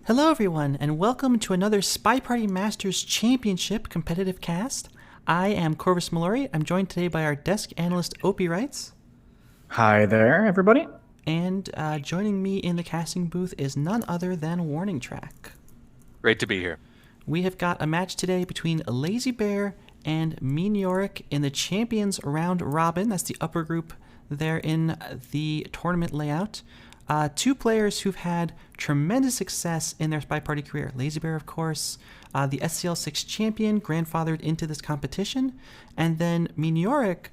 Hello everyone, and welcome to another SpyParty Masters Championship competitive cast. I am Corvus Mallory. I'm joined today by our desk analyst Opie Wrights, Hi there, everybody. and joining me in the casting booth is none other than Warning Track. Great to be here. We have got a match today between Lazybear and Miniorek in the Champions Round Robin. That's the upper group there in the tournament layout. Two players who've had tremendous success in their SpyParty career. Lazybear, of course, the SCL6 champion, grandfathered into this competition. And then Miniorek,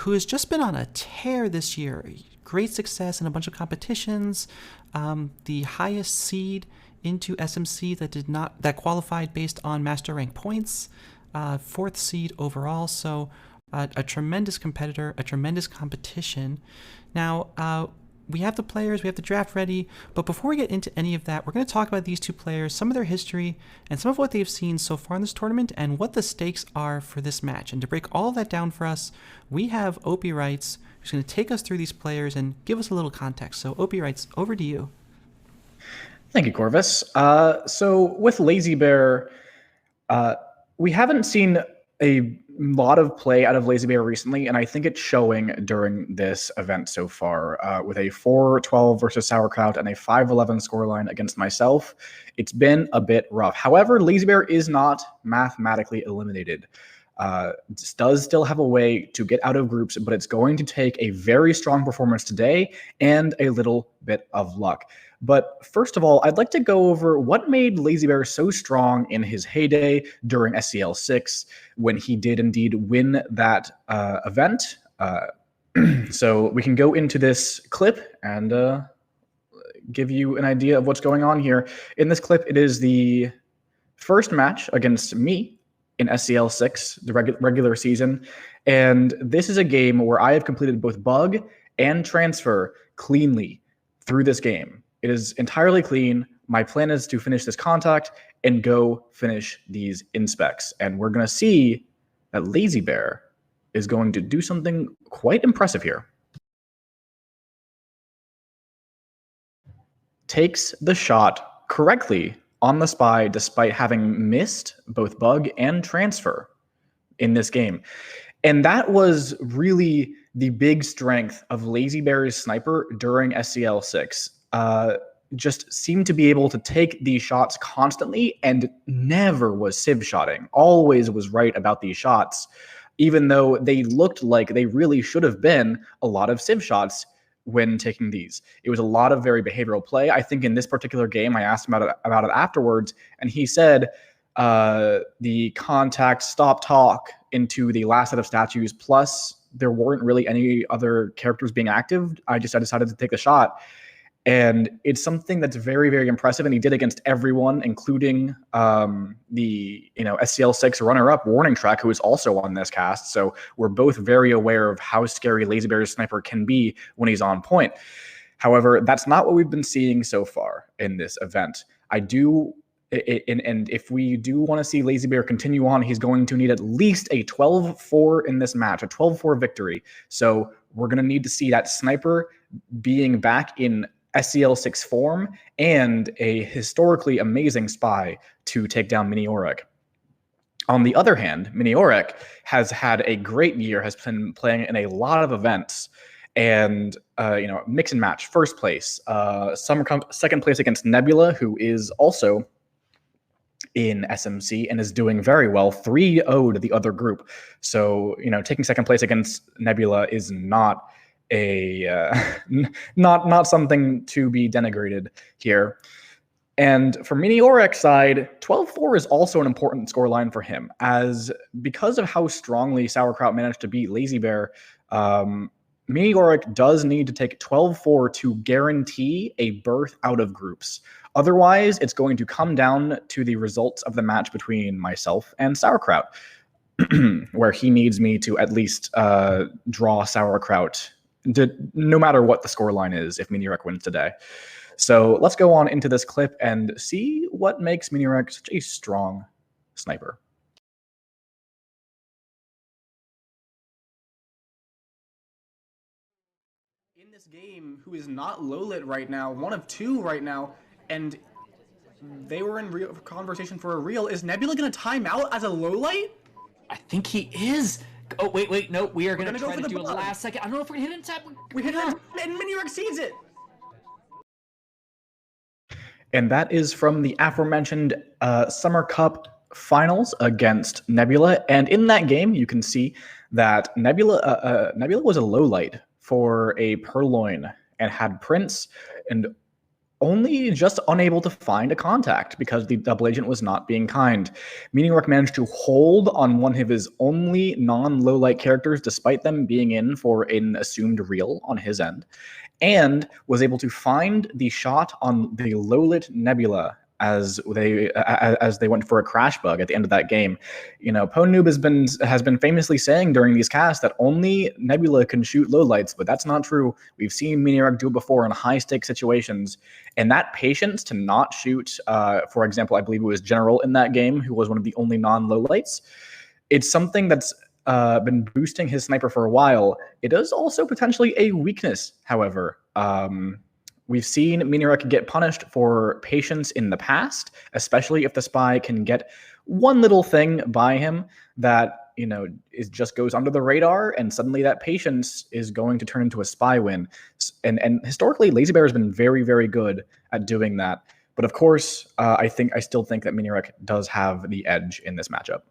who has just been on a tear this year. Great success in a bunch of competitions. The highest seed into SMC that qualified based on master rank points. Fourth seed overall. So a tremendous competitor, a tremendous competition. Now, we have the players, we have the draft ready, but before we get into any of that, we're going to talk about these two players, some of their history, and some of what they've seen so far in this tournament, and what the stakes are for this match. And to break all of that down for us, we have Opie Wrights, who's going to take us through these players and give us a little context. So Opie Wrights, over to you. Thank you, Corvus. So with Lazybear, we haven't seen a lot of play out of Lazybear recently, and I think it's showing during this event so far. With a 4-12 versus Sauerkraut and a 5-11 scoreline against myself, it's been a bit rough. However, Lazybear is not mathematically eliminated. Does still have a way to get out of groups, but it's going to take a very strong performance today and a little bit of luck. But first of all, I'd like to go over what made Lazybear so strong in his heyday during SCL6 when he did indeed win that event. So we can go into this clip and give you an idea of what's going on here. In this clip, it is the first match against me in SCL6, the regular season. And this is a game where I have completed both bug and transfer cleanly through this game. It is entirely clean. My plan is to finish this contact and go finish these inspects. And we're going to see that Lazybear is going to do something quite impressive here. Takes the shot correctly on the spy despite having missed both bug and transfer in this game. And that was really the big strength of Lazybear's sniper during SCL6. Just seemed to be able to take these shots constantly and never was civ shotting. Always was right about these shots, even though they looked like they really should have been a lot of civ shots when taking these. It was a lot of very behavioral play. I think in this particular game, I asked him about it afterwards, and he said the contact stop talk into the last set of statues, plus there weren't really any other characters being active. I decided to take the shot. And it's something that's very, very impressive. And he did against everyone, including the SCL6 runner-up Warning Track, who is also on this cast. So we're both very aware of how scary Lazybear's sniper can be when he's on point. However, that's not what we've been seeing so far in this event. And if we do want to see Lazybear continue on, he's going to need at least a 12-4 in this match, a 12-4 victory. So we're going to need to see that sniper being back in SCL6 form and a historically amazing spy to take down Miniorek. On the other hand, Miniorek has had a great year, has been playing in a lot of events, and mix and match, first place, second place against Nebula, who is also in SMC and is doing very well, 3-0 to the other group. So, taking second place against Nebula is not not something to be denigrated here. And for Miniorek's side, 12-4 is also an important scoreline for him, as because of how strongly Sauerkraut managed to beat Lazybear, Miniorek does need to take 12-4 to guarantee a berth out of groups. Otherwise, it's going to come down to the results of the match between myself and Sauerkraut, where he needs me to at least draw Sauerkraut, no matter what the scoreline is, if Miniorek wins today. So let's go on into this clip and see what makes Miniorek such a strong sniper. In this game, who is not low lit right now, one of two right now, and they were in real conversation for a real. Is Nebula going to time out as a low light? I think he is. Oh, wait, no. We are going to gonna try go to for do the a bug. last second. I don't know if we're going to hit it in time. We hit it, and Miniorek sees it. And that is from the aforementioned Summer Cup finals against Nebula. And in that game, you can see that Nebula was a low light for a Purloin and had Prince and only just unable to find a contact because the double agent was not being kind. Miniorek managed to hold on one of his only non-low light characters despite them being in for an assumed real on his end, and was able to find the shot on the low-lit Nebula as they went for a crash bug at the end of that game. You know, PoNoob has been famously saying during these casts that only Nebula can shoot low lights, but that's not true. We've seen Miniorek do it before in high-stakes situations, and that patience to not shoot, for example, I believe it was General in that game, who was one of the only non-low lights. It's something that's been boosting his sniper for a while. It is also potentially a weakness, however. We've seen Miniorek get punished for patience in the past, especially if the spy can get one little thing by him that, you know, just goes under the radar, and suddenly that patience is going to turn into a spy win. And historically, Lazybear has been very, very good at doing that. But of course, I still think that Miniorek does have the edge in this matchup.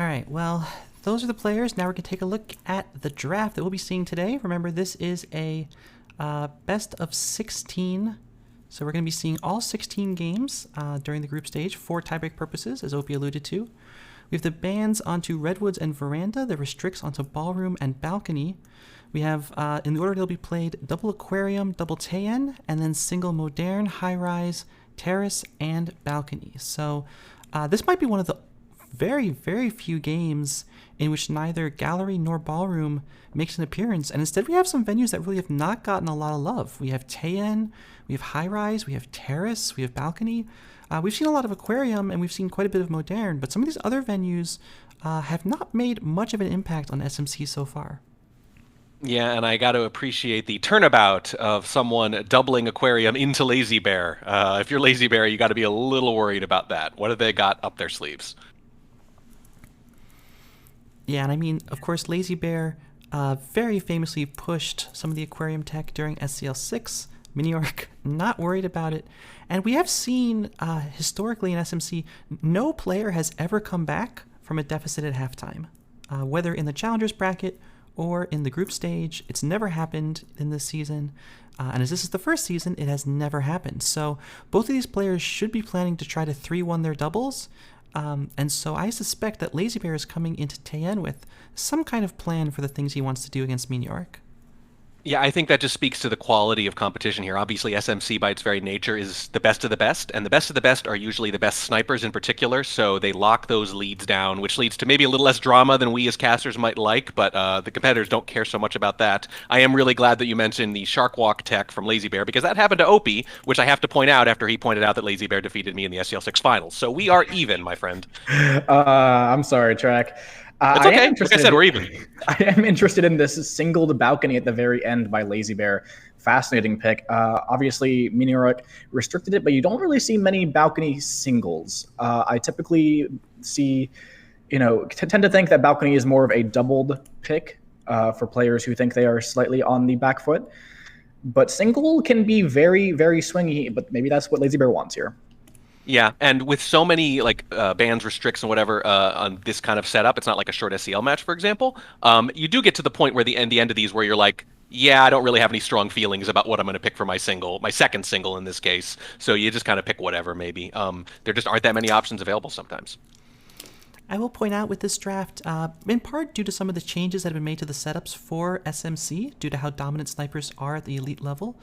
All right, well, those are the players. Now we're going to take a look at the draft that we'll be seeing today. Remember, this is a best of 16. So we're going to be seeing all 16 games during the group stage for tiebreak purposes, as Opie alluded to. We have the bans onto Redwoods and Veranda, the restricts onto Ballroom and Balcony. We have, in the order they'll be played, double Aquarium, double Tayen, and then single Modern, High Rise, Terrace, and Balcony. So this might be one of the very, very few games in which neither Gallery nor Ballroom makes an appearance, and instead we have some venues that really have not gotten a lot of love. We have Tayen, we have High Rise, we have Terrace, we have Balcony. We've seen a lot of Aquarium, and we've seen quite a bit of Modern, but some of these other venues have not made much of an impact on SMC so far. Yeah, and I got to appreciate the turnabout of someone doubling Aquarium into Lazybear. If you're Lazybear, you got to be a little worried about that. What have they got up their sleeves? Yeah, and I mean, of course, Lazybear very famously pushed some of the Aquarium tech during SCL6. Miniorek, not worried about it. And we have seen historically in SMC, no player has ever come back from a deficit at halftime. Whether in the Challengers bracket or in the group stage, it's never happened in this season. And as this is the first season, it has never happened. So both of these players should be planning to try to 3-1 their doubles. And so I suspect that Lazybear is coming into Tayen with some kind of plan for the things he wants to do against Miniorek. Yeah, I think that just speaks to the quality of competition here. Obviously, SMC by its very nature is the best of the best, and the best of the best are usually the best snipers in particular, so they lock those leads down, which leads to maybe a little less drama than we as casters might like, but the competitors don't care so much about that. I am really glad that you mentioned the Shark Walk tech from Lazybear, because that happened to Opie, which I have to point out after he pointed out that Lazybear defeated me in the SCL6 finals. So we are even, my friend. I'm sorry, Track. It's okay. Like I said, we're even. I am interested in this singled balcony at the very end by Lazybear. Fascinating pick. Obviously, Miniorek restricted it, but you don't really see many balcony singles. I typically see, tend to think that balcony is more of a doubled pick for players who think they are slightly on the back foot. But single can be very, very swingy, but maybe that's what Lazybear wants here. Yeah, and with so many bans, restricts, and whatever on this kind of setup, it's not like a short SCL match, for example. You do get to the point where the end of these where you're like, yeah, I don't really have any strong feelings about what I'm going to pick for my second single in this case. So you just kind of pick whatever, maybe. There just aren't that many options available sometimes. I will point out with this draft, in part due to some of the changes that have been made to the setups for SMC, due to how dominant snipers are at the elite level,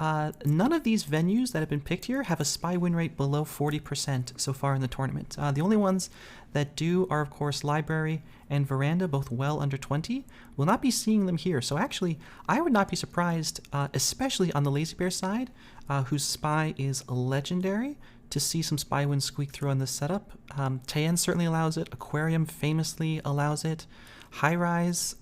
none of these venues that have been picked here have a spy win rate below 40% so far in the tournament. The only ones that do are, of course, Library and Veranda, both well under 20. We'll not be seeing them here. So actually, I would not be surprised, especially on the Lazybear side, whose spy is legendary, to see some spy wins squeak through on this setup. Tayen certainly allows it. Aquarium famously allows it. High Rise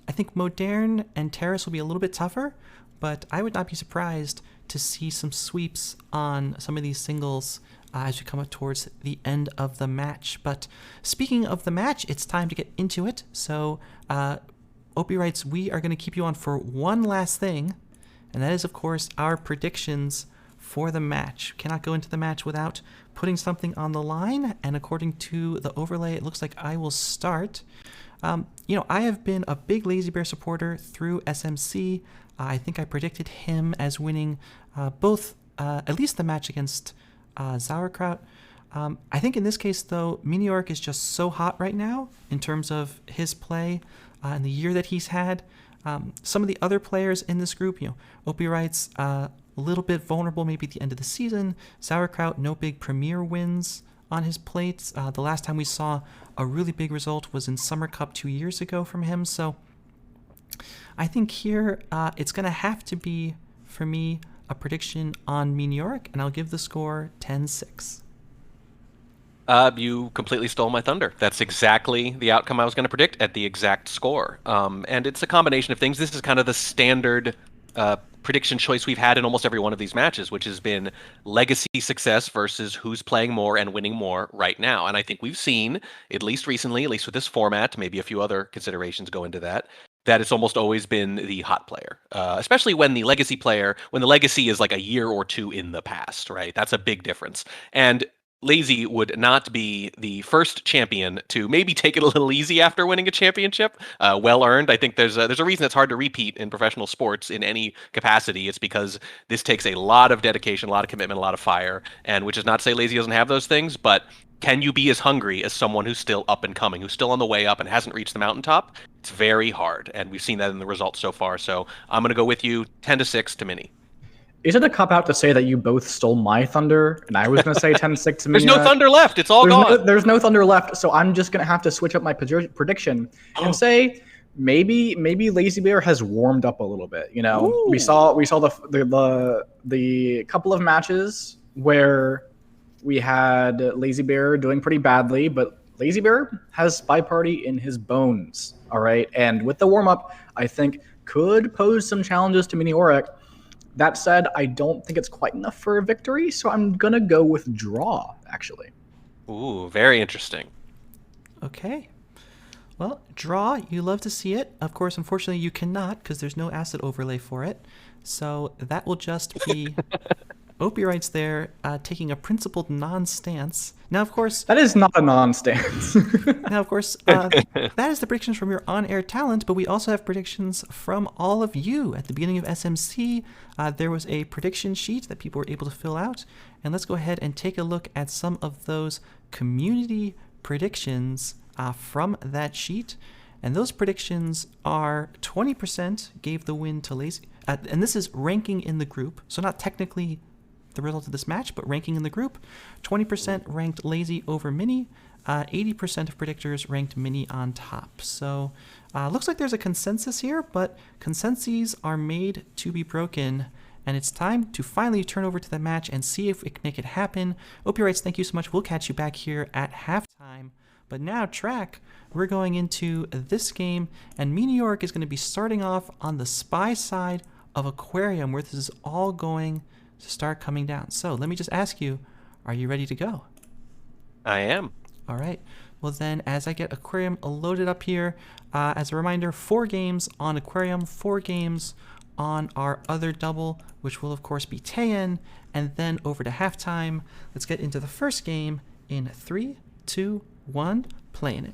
I think Modern and Terrace will be a little bit tougher, but I would not be surprised to see some sweeps on some of these singles as we come up towards the end of the match. But speaking of the match, it's time to get into it. So Opie writes, we are going to keep you on for one last thing, and that is, of course, our predictions for the match. Cannot go into the match without putting something on the line, and according to the overlay, it looks like I will start. I have been a big Lazybear supporter through SMC. I think I predicted him as winning both, at least the match against Sauerkraut. I think in this case, though, Miniorek is just so hot right now in terms of his play and the year that he's had. Some of the other players in this group, Opie writes, a little bit vulnerable maybe at the end of the season. Sauerkraut, no big premier wins on his plates. The last time we saw a really big result was in Summer Cup 2 years ago from him. So I think here it's going to have to be, for me, a prediction on Miniorek, and I'll give the score 10-6. You completely stole my thunder. That's exactly the outcome I was going to predict at the exact score. And it's a combination of things. This is kind of the standard prediction choice we've had in almost every one of these matches, which has been legacy success versus who's playing more and winning more right now. And I think we've seen, at least recently, at least with this format, maybe a few other considerations go into that it's almost always been the hot player, especially when the legacy is like a year or two in the past, right? That's a big difference. And Lazy would not be the first champion to maybe take it a little easy after winning a championship. Well earned. I think there's a reason it's hard to repeat in professional sports in any capacity. It's because this takes a lot of dedication, a lot of commitment, a lot of fire, and which is not to say Lazy doesn't have those things, but can you be as hungry as someone who's still up and coming, who's still on the way up and hasn't reached the mountaintop? It's very hard, and we've seen that in the results so far. So I'm going to go with you 10-6 to Mini. Is it a cop-out to say that you both stole my thunder, and I was going to say 10-6 to Mini? There's no thunder left. It's all gone. There's no thunder left, so I'm just going to have to switch up my prediction and say maybe Lazybear has warmed up a little bit. Ooh. We saw the couple of matches where we had Lazybear doing pretty badly, but Lazybear has SpyParty in his bones, all right? And with the warm-up, I think could pose some challenges to Miniorek. That said, I don't think it's quite enough for a victory, so I'm going to go with draw, actually. Ooh, very interesting. Okay. Well, draw, you love to see it. Of course, unfortunately, you cannot because there's no asset overlay for it. So that will just be... Opie writes there, taking a principled non-stance. Now, of course... That is not a non-stance. Now, of course, that is the predictions from your on-air talent, but we also have predictions from all of you. At the beginning of SMC, there was a prediction sheet that people were able to fill out. And let's go ahead and take a look at some of those community predictions from that sheet. And those predictions are 20% gave the win to Lazy. And this is ranking in the group, so not technically the result of this match, but ranking in the group. 20% ranked Lazy over Mini. 80% of predictors ranked Mini on top. So looks like there's a consensus here, but consensus are made to be broken. And it's time to finally turn over to the match and see if we can make it happen. Opie writes, thank you so much. We'll catch you back here at halftime. But now, Track, we're going into this game, and Miniorek is going to be starting off on the spy side of Aquarium, where this is all going to start coming down. So let me just ask you, are you ready to go? I am. All right. Well then, as I get Aquarium loaded up here, as a reminder, 4 games on Aquarium, 4 games on our other double, which will of course be Taeyen, and then over to halftime. Let's get into the first game in 3, 2, 1, playing it.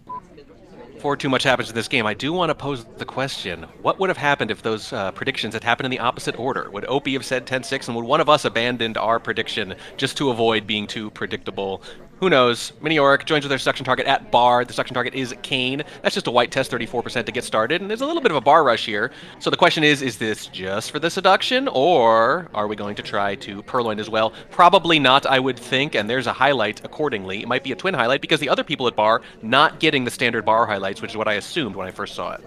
Before too much happens in this game, I do want to pose the question, what would have happened if those predictions had happened in the opposite order? Would Opie have said 10-6, and would one of us abandoned our prediction just to avoid being too predictable? Who knows? Miniorek joins with their seduction target at bar. The seduction target is Kane. That's just a white test, 34% to get started, and there's a little bit of a bar rush here. So the question is this just for the seduction, or are we going to try to purloin as well? Probably not, I would think, and there's a highlight accordingly. It might be a twin highlight because the other people at bar not getting the standard bar highlights, which is what I assumed when I first saw it.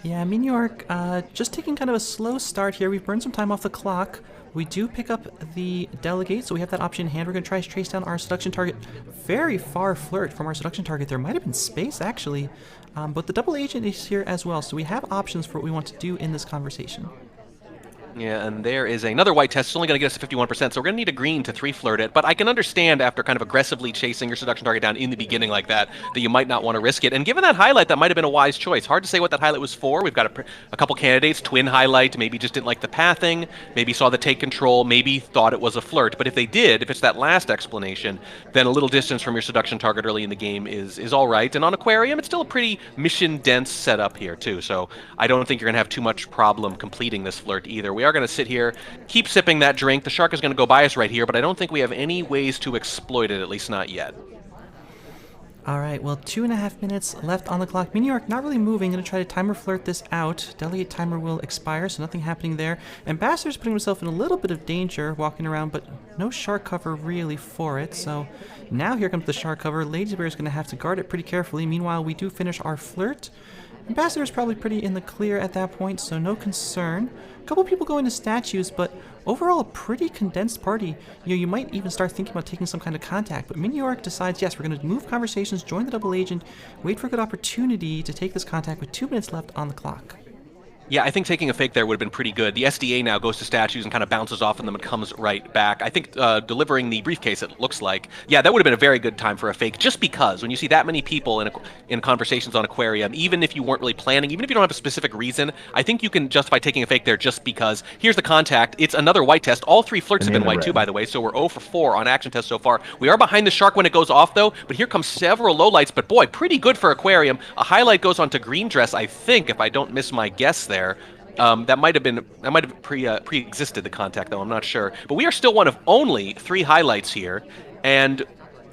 Yeah, Miniorek just taking kind of a slow start here. We've burned some time off the clock. We do pick up the delegate, so we have that option in hand. We're going to try to trace down our seduction target. Very far flirt from our seduction target. There might have been space, actually. But the double agent is here as well, so we have options for what we want to do in this conversation. Yeah, and there is another white test. It's only going to get us to 51%, so we're going to need a green to 3-flirt it. But I can understand after kind of aggressively chasing your seduction target down in the beginning like that you might not want to risk it. And given that highlight, that might have been a wise choice. Hard to say what that highlight was for. We've got a couple candidates. Twin highlight, maybe just didn't like the pathing, maybe saw the take control, maybe thought it was a flirt. But if they did, if it's that last explanation, then a little distance from your seduction target early in the game is all right. And on Aquarium, it's still a pretty mission-dense setup here, too. So I don't think you're going to have too much problem completing this flirt either. We are going to sit here, keep sipping that drink. The shark is going to go by us right here, but I don't think we have any ways to exploit it, at least not yet. All right, well, 2.5 minutes left on the clock. Miniorek not really moving, going to try to timer flirt this out. Delegate timer will expire, so nothing happening there. Ambassador's putting himself in a little bit of danger walking around, but no shark cover really for it. So now here comes the shark cover. Lazybear is going to have to guard it pretty carefully. Meanwhile, we do finish our flirt. Ambassador's probably pretty in the clear at that point, so no concern. A couple people going to statues, but overall a pretty condensed party. You might even start thinking about taking some kind of contact, but Miniorek decides, yes, we're going to move conversations, join the double agent, wait for a good opportunity to take this contact with 2 minutes left on the clock. Yeah, I think taking a fake there would have been pretty good. The SDA now goes to statues and kind of bounces off of them and comes right back. I think delivering the briefcase, it looks like, yeah, that would have been a very good time for a fake, just because when you see that many people in conversations on Aquarium, even if you weren't really planning, even if you don't have a specific reason, I think you can justify taking a fake there just because. Here's the contact. It's another white test. All 3 flirts have been white too, by the way, so we're 0 for 4 on action tests so far. We are behind the shark when it goes off, though, but here comes several lowlights, but boy, pretty good for Aquarium. A highlight goes on to green dress, I think, if I don't miss my guess there. That might have pre-existed the contact, though. I'm not sure. But we are still one of only 3 highlights here, and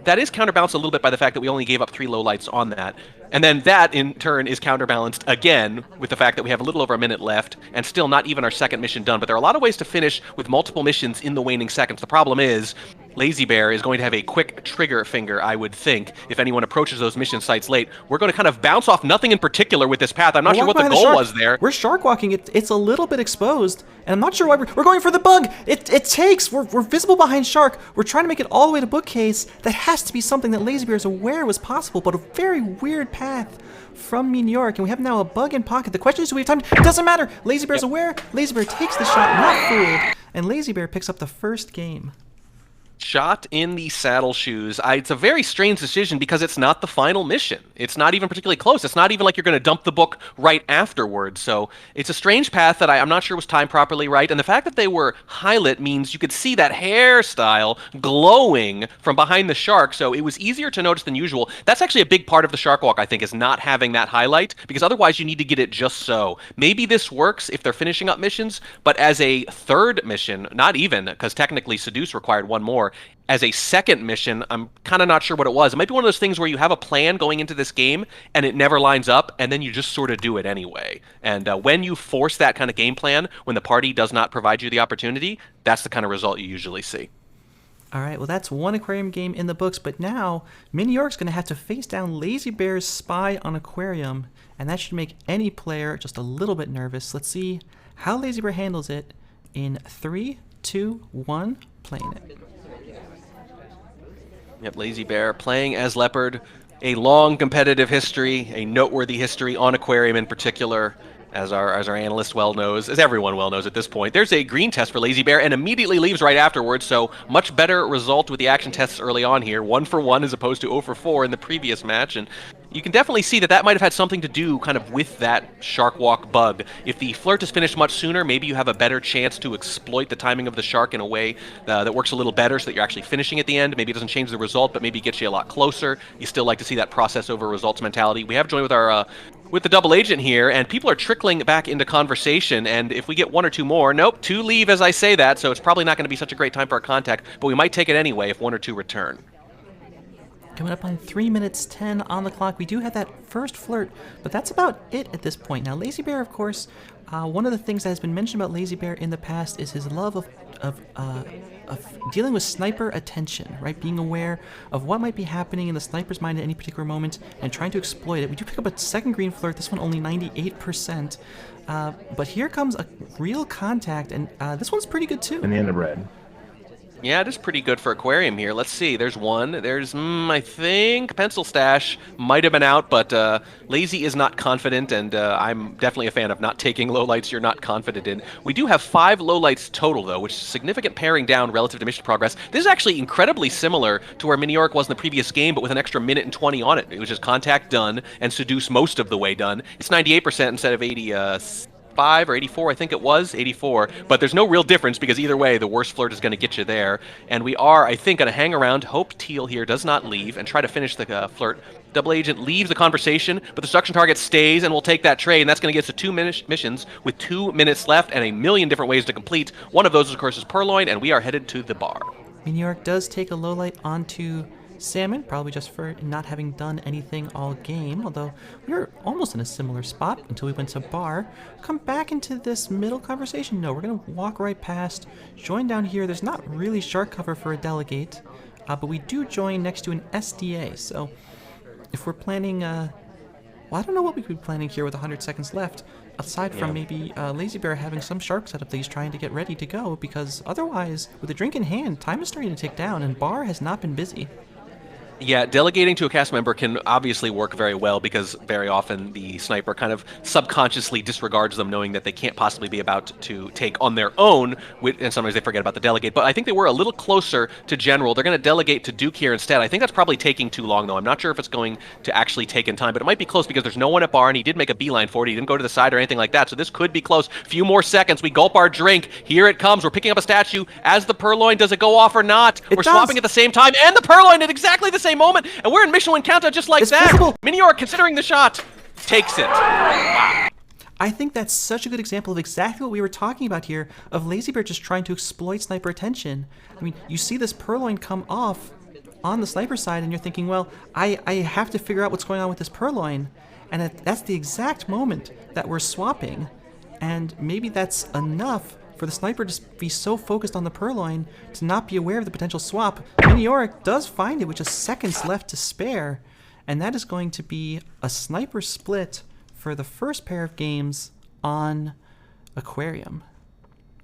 that is counterbalanced a little bit by the fact that we only gave up 3 lowlights on that. And then that, in turn, is counterbalanced again with the fact that we have a little over a minute left and still not even our second mission done. But there are a lot of ways to finish with multiple missions in the waning seconds. The problem is Lazybear is going to have a quick trigger finger, I would think, if anyone approaches those mission sites late. We're going to kind of bounce off nothing in particular with this path. I'm not sure what the goal was there. We're shark walking. It's a little bit exposed, and I'm not sure why we're going for the bug. It takes. We're visible behind shark. We're trying to make it all the way to bookcase. That has to be something that Lazybear is aware was possible, but a very weird path from Miniorek, and we have now a bug in pocket. The question is, do we have time? It doesn't matter. Lazybear's aware. Lazybear takes the shot, not fooled, and Lazybear picks up the first game. Shot in the saddle shoes. It's a very strange decision because it's not the final mission. It's not even particularly close. It's not even like you're going to dump the book right afterwards. So it's a strange path that I'm not sure was timed properly right. And the fact that they were highlit means you could see that hairstyle glowing from behind the shark. So it was easier to notice than usual. That's actually a big part of the shark walk, I think, is not having that highlight, because otherwise you need to get it just so. Maybe this works if they're finishing up missions, but as a third mission, not even, because technically Seduce required 1 more. As a second mission, I'm kind of not sure what it was. It might be one of those things where you have a plan going into this game and it never lines up, and then you just sort of do it anyway. And when you force that kind of game plan, when the party does not provide you the opportunity, that's the kind of result you usually see. All right, well, that's 1 Aquarium game in the books, but now Miniorek's going to have to face down Lazybear's spy on Aquarium, and that should make any player just a little bit nervous. Let's see how Lazybear handles it in 3, 2, 1, playing it. Yep, Lazybear playing as Leopard, a long competitive history, a noteworthy history on Aquarium in particular, as our analyst well knows, as everyone well knows at this point. There's a green test for Lazybear and immediately leaves right afterwards, so much better result with the action tests early on here. 1 for 1 as opposed to 0 for 4 in the previous match, and you can definitely see that might have had something to do kind of with that shark walk bug. If the flirt is finished much sooner, maybe you have a better chance to exploit the timing of the shark in a way that works a little better so that you're actually finishing at the end. Maybe it doesn't change the result, but maybe it gets you a lot closer. You still like to see that process over results mentality. We have joined with our with the double agent here, and people are trickling back into conversation, and if we get 1 or 2 more, nope, 2 leave as I say that, so it's probably not going to be such a great time for our contact, but we might take it anyway if 1 or 2 return. Coming up on 3 minutes 10 on the clock. We do have that first flirt, but that's about it at this point. Now, Lazybear, of course, one of the things that has been mentioned about Lazybear in the past is his love of dealing with sniper attention, right? Being aware of what might be happening in the sniper's mind at any particular moment and trying to exploit it. We do pick up a second green flirt, this one only 98%. But here comes a real contact, and this one's pretty good too. And the end of red. Yeah, it is pretty good for aquarium here. Let's see. There's one. There's, I think, Pencil Stash might have been out, but Lazy is not confident, and I'm definitely a fan of not taking lowlights you're not confident in. We do have 5 lowlights total, though, which is significant paring down relative to mission progress. This is actually incredibly similar to where Miniorek was in the previous game, but with an extra minute and 20 on it. It was just contact done and seduce most of the way done. It's 98% instead of 85 or 84, I think it was 84, but there's no real difference because either way the worst flirt is going to get you there. And we are, I think, going to hang around, hope Teal here does not leave, and try to finish the flirt. Double Agent leaves the conversation, but the seduction target stays and will take that trade, and that's going to get us to 2 missions with 2 minutes left and a million different ways to complete. One of those, of course, is Purloin, and we are headed to the bar. Miniorek does take a low light onto Salmon, probably just for not having done anything all game, although we were almost in a similar spot until we went to bar. Come back into this middle conversation. No, we're going to walk right past, join down here. There's not really shark cover for a delegate, but we do join next to an SDA, so if we're planning, well, I don't know what we could be planning here with 100 seconds left, aside from maybe Lazybear having some shark setup that he's trying to get ready to go, because otherwise, with a drink in hand, time is starting to tick down, and bar has not been busy. Yeah, delegating to a cast member can obviously work very well because very often the sniper kind of subconsciously disregards them, knowing that they can't possibly be about to take on their own, and sometimes they forget about the delegate. But I think they were a little closer to General. They're going to delegate to Duke here instead. I think that's probably taking too long, though. I'm not sure if it's going to actually take in time, but it might be close because there's no one at bar, and he did make a beeline for it. He didn't go to the side or anything like that, so this could be close. Few more seconds. We gulp our drink. Here it comes. We're picking up a statue. As the Purloin, does it go off or not? We're swapping at the same time, and the Purloin at exactly the same moment, and we're in mission win countdown just like that. Visible. Miniorek, considering the shot, takes it. Wow. I think that's such a good example of exactly what we were talking about here, of Lazybear just trying to exploit sniper attention. I mean, you see this Purloin come off on the sniper side, and you're thinking, well, I have to figure out what's going on with this Purloin, and that's the exact moment that we're swapping, and maybe that's enough for the sniper to be so focused on the Purloin to not be aware of the potential swap. Miniorek does find it with just seconds left to spare, and that is going to be a sniper split for the first pair of games on Aquarium.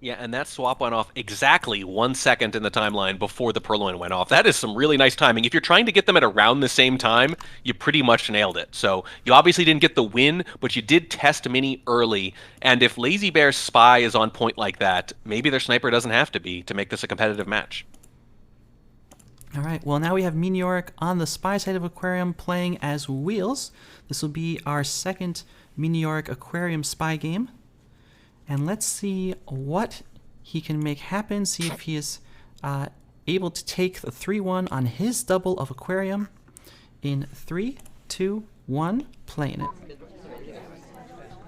Yeah, and that swap went off exactly 1 second in the timeline before the Purloin went off. That is some really nice timing. If you're trying to get them at around the same time, you pretty much nailed it. So you obviously didn't get the win, but you did test Mini early. And if Lazybear's spy is on point like that, maybe their sniper doesn't have to be to make this a competitive match. All right, well, now we have Miniorek on the spy side of Aquarium playing as Wheels. This will be our second Miniorek Aquarium spy game. And let's see what he can make happen, see if he is able to take the 3-1 on his double of Aquarium. In 3, 2, 1, playing it.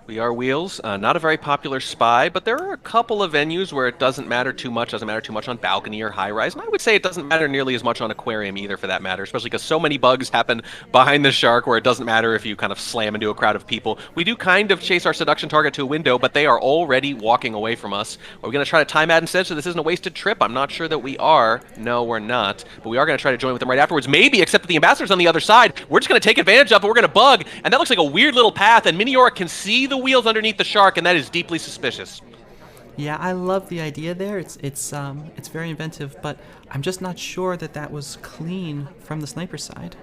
We are Wheels, not a very popular spy, but there are a couple of venues where it doesn't matter too much on balcony or high-rise, and I would say it doesn't matter nearly as much on Aquarium either, for that matter, especially because so many bugs happen behind the shark where it doesn't matter if you kind of slam into a crowd of people. We do kind of chase our seduction target to a window, but they are already walking away from us. Are we going to try to time out instead so this isn't a wasted trip? I'm not sure that we are. No, we're not, but we are going to try to join with them right afterwards, maybe, except that the ambassador's on the other side. We're just going to take advantage of it. We're going to bug, and that looks like a weird little path, and Miniorek can see the wheels underneath the shark, and that is deeply suspicious. Yeah, I love the idea there. It's very inventive, but I'm just not sure that that was clean from the sniper side.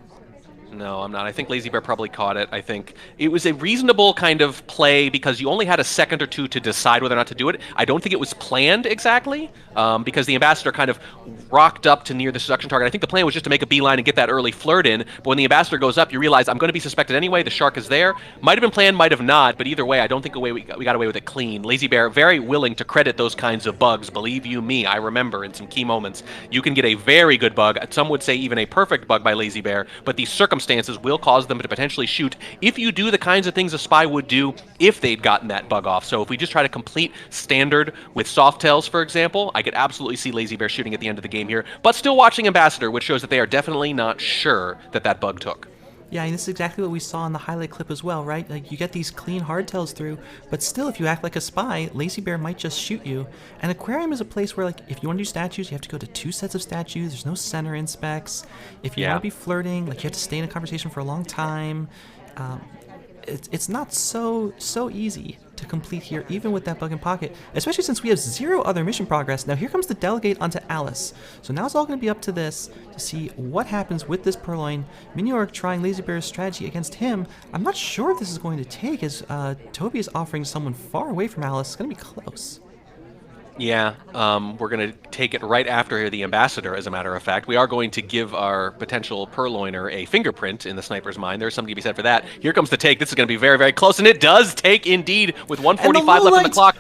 No, I'm not. I think Lazybear probably caught it. I think it was a reasonable kind of play because you only had a second or two to decide whether or not to do it. I don't think it was planned exactly because the ambassador kind of rocked up to near the seduction target. I think the plan was just to make a beeline and get that early flirt in, but when the ambassador goes up, you realize I'm going to be suspected anyway. The shark is there. Might have been planned, might have not, but either way, I don't think we got away with it clean. Lazybear, very willing to credit those kinds of bugs. Believe you me, I remember in some key moments, you can get a very good bug. Some would say even a perfect bug by Lazybear, but the circumstances will cause them to potentially shoot if you do the kinds of things a spy would do if they'd gotten that bug off. So if we just try to complete standard with soft tails, for example, I could absolutely see Lazybear shooting at the end of the game here, but still watching Ambassador, which shows that they are definitely not sure that that bug took. Yeah, and this is exactly what we saw in the highlight clip as well, right? Like, you get these clean hardtails through, but still, if you act like a spy, Lazybear might just shoot you. And Aquarium is a place where, like, if you want to do statues, you have to go to 2 sets of statues. There's no center inspects. If you want to be flirting, like, you have to stay in a conversation for a long time. it's not so easy to complete here, even with that bug in pocket, especially since we have 0 other mission progress. Now here comes the delegate onto Alice. So now it's all going to be up to this to see what happens with this Purloin. Miniorek trying Lazybear's strategy against him. I'm not sure if this is going to take, as Toby is offering someone far away from Alice. It's going to be close. Yeah, we're going to take it right after the ambassador, as a matter of fact. We are going to give our potential purloiner a fingerprint in the sniper's mind. There's something to be said for that. Here comes the take. This is going to be very, very close, and it does take indeed with 1:45 left on the clock.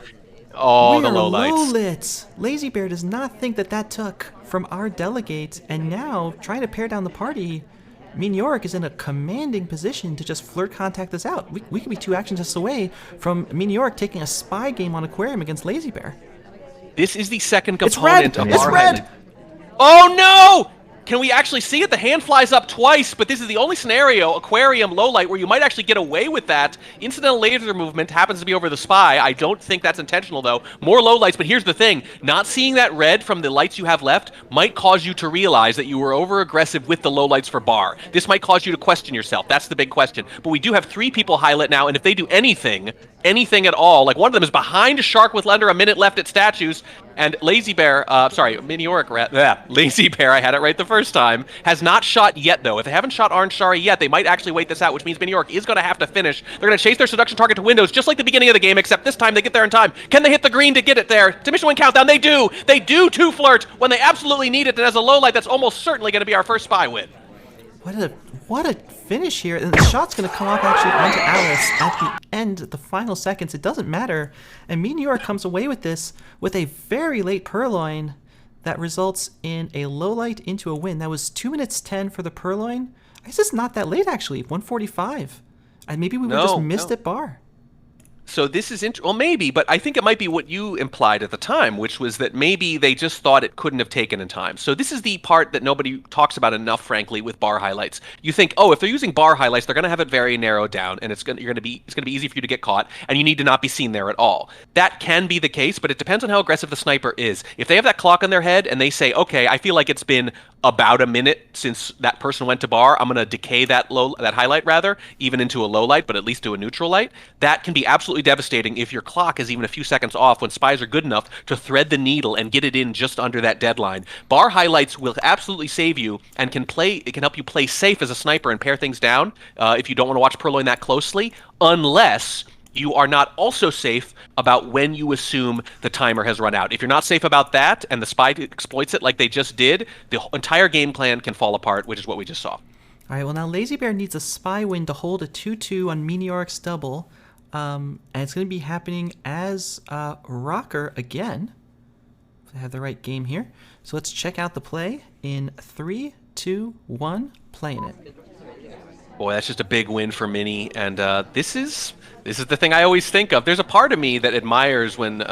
Oh, the lowlights. Lazybear does not think that took from our delegate, and now trying to pare down the party. Miniorek is in a commanding position to just flirt contact this out. We could be 2 action tests away from Miniorek taking a spy game on Aquarium against Lazybear. This is the second component of It's our red! Oh no! Can we actually see it? The hand flies up twice, but this is the only scenario, Aquarium, low light, where you might actually get away with that. Incidental laser movement happens to be over the spy. I don't think that's intentional, though. More low lights, but here's the thing. Not seeing that red from the lights you have left might cause you to realize that you were over-aggressive with the low lights for bar. This might cause you to question yourself. That's the big question. But we do have 3 people highlight now, and if they do anything at all, like one of them is behind a shark with under a minute left at statues, and Lazybear, Miniorek, Lazybear, I had it right the first time, has not shot yet, though. If they haven't shot Orange Shari yet, they might actually wait this out, which means Miniorek is going to have to finish. They're going to chase their seduction target to windows, just like the beginning of the game, except this time they get there in time. Can they hit the green to get it there? To mission win countdown, they do! They do to flirt when they absolutely need it, and as a low light, that's almost certainly going to be our first spy win. What a finish here, and the shot's going to come off actually onto Alice at the end, the final seconds. It doesn't matter, and Miniorek comes away with this with a very late Purloin that results in a low light into a win. That was 2 minutes 10 for the Purloin. I guess it's not that late actually, 1:45. And maybe we would just missed it bar. So this is well, maybe, but I think it might be what you implied at the time, which was that maybe they just thought it couldn't have taken in time. So this is the part that nobody talks about enough, frankly, with bar highlights. You think, oh, if they're using bar highlights, they're going to have it very narrowed down, and it's going to be easy for you to get caught, and you need to not be seen there at all. That can be the case, but it depends on how aggressive the sniper is. If they have that clock on their head and they say, okay, I feel like it's been about a minute since that person went to bar, I'm going to decay that highlight rather, even into a low light, but at least to a neutral light. That can be absolutely devastating if your clock is even a few seconds off when spies are good enough to thread the needle and get it in just under that deadline. Bar highlights will absolutely save you and can help you play safe as a sniper and pare things down if you don't want to watch Purloin that closely, unless you are not also safe about when you assume the timer has run out. If you're not safe about that and the spy exploits it like they just did, the entire game plan can fall apart, which is what we just saw. All right, well now Lazybear needs a spy win to hold a 2-2 on Miniorek's double, and it's going to be happening as Rocker again. If I have the right game here. So let's check out the play in 3, 2, 1, playing it. Boy, that's just a big win for Mini, and this is the thing I always think of. There's a part of me that admires when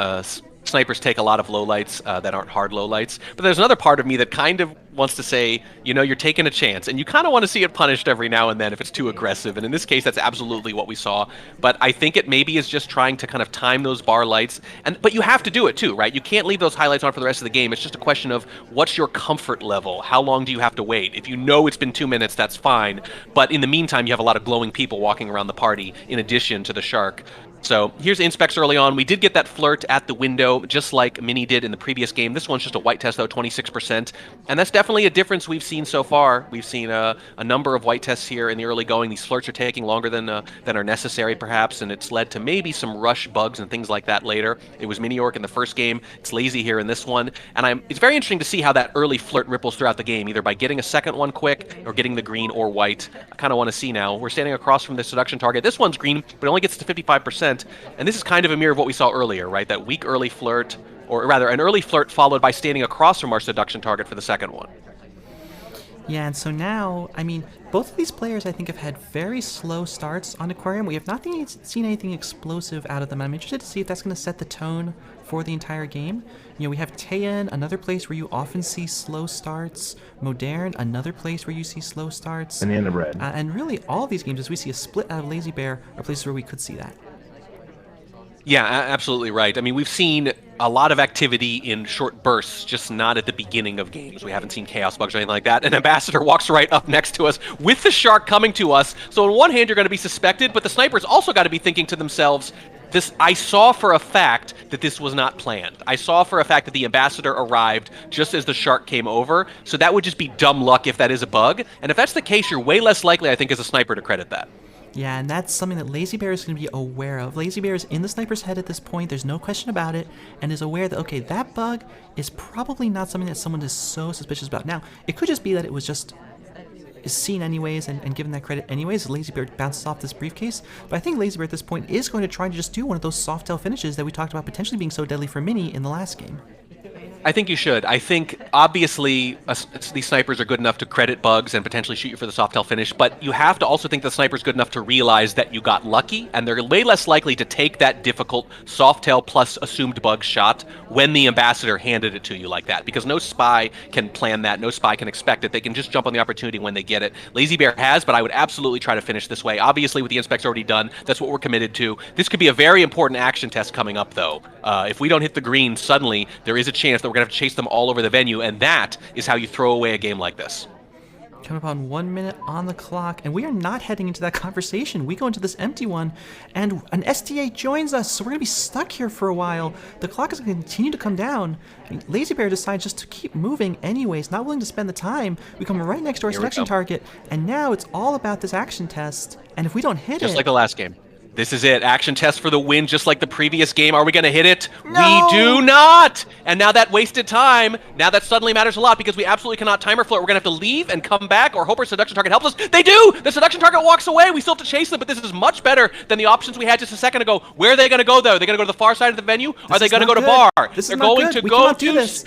snipers take a lot of lowlights that aren't hard lowlights, but there's another part of me that kind of wants to say, you know, you're taking a chance, and you kind of want to see it punished every now and then if it's too aggressive, and in this case, that's absolutely what we saw. But I think it maybe is just trying to kind of time those bar lights, but you have to do it too, right? You can't leave those highlights on for the rest of the game. It's just a question of what's your comfort level? How long do you have to wait? If you know it's been 2 minutes, that's fine, but in the meantime, you have a lot of glowing people walking around the party in addition to the shark. So here's Inspecs early on. We did get that flirt at the window, just like Mini did in the previous game. This one's just a white test, though, 26%. And that's definitely a difference we've seen so far. We've seen a number of white tests here in the early going. These flirts are taking longer than are necessary, perhaps, and it's led to maybe some rush bugs and things like that later. It was Miniorek in the first game. It's Lazy here in this one. And it's very interesting to see how that early flirt ripples throughout the game, either by getting a second one quick or getting the green or white. I kind of want to see now. We're standing across from the seduction target. This one's green, but it only gets to 55%. And this is kind of a mirror of what we saw earlier, right? That weak early flirt, or rather an early flirt followed by standing across from our seduction target for the second one. Yeah, and so now, I mean, both of these players I think have had very slow starts on Aquarium. We have not seen anything explosive out of them. I'm interested to see if that's going to set the tone for the entire game. You know, we have Taeyeon, another place where you often see slow starts. Modern, another place where you see slow starts. And the end of red. And really, all of these games, as we see a split out of Lazybear, are places where we could see that. Yeah, absolutely right. I mean, we've seen a lot of activity in short bursts, just not at the beginning of games. We haven't seen chaos bugs or anything like that. An ambassador walks right up next to us with the shark coming to us. So on one hand, you're going to be suspected, but the sniper's also got to be thinking to themselves, I saw for a fact that this was not planned. I saw for a fact that the ambassador arrived just as the shark came over. So that would just be dumb luck if that is a bug. And if that's the case, you're way less likely, I think, as a sniper to credit that. Yeah, and that's something that Lazybear is going to be aware of. Lazybear is in the sniper's head at this point, there's no question about it, and is aware that, okay, that bug is probably not something that someone is so suspicious about. Now, it could just be that it was just seen anyways and given that credit anyways. Lazybear bounces off this briefcase, but I think Lazybear at this point is going to try to just do one of those soft tail finishes that we talked about potentially being so deadly for Mini in the last game. I think you should. I think, obviously, these snipers are good enough to credit bugs and potentially shoot you for the soft tail finish, but you have to also think the sniper's good enough to realize that you got lucky, and they're way less likely to take that difficult soft tail plus assumed bug shot when the ambassador handed it to you like that, because no spy can plan that, no spy can expect it. They can just jump on the opportunity when they get it. Lazybear has, but I would absolutely try to finish this way. Obviously, with the inspects already done, that's what we're committed to. This could be a very important action test coming up, though. If we don't hit the green, suddenly there is a chance that we're going to have to chase them all over the venue, and that is how you throw away a game like this. Coming up on 1 minute on the clock, and we are not heading into that conversation. We go into this empty one, and an STA joins us, so we're going to be stuck here for a while. The clock is going to continue to come down. Lazybear decides just to keep moving anyways, not willing to spend the time. We come right next to our selection target, and now it's all about this action test, and if we don't hit just like the last game. This is it. Action test for the win, just like the previous game. Are we going to hit it? No! We do not! And now that wasted time, now that suddenly matters a lot because we absolutely cannot timer float. We're going to have to leave and come back or hope our seduction target helps us. They do! The seduction target walks away. We still have to chase them, but this is much better than the options we had just a second ago. Where are they going to go, though? Are they going to go to the far side of the venue? Are they going to go to bar? They're going to go to...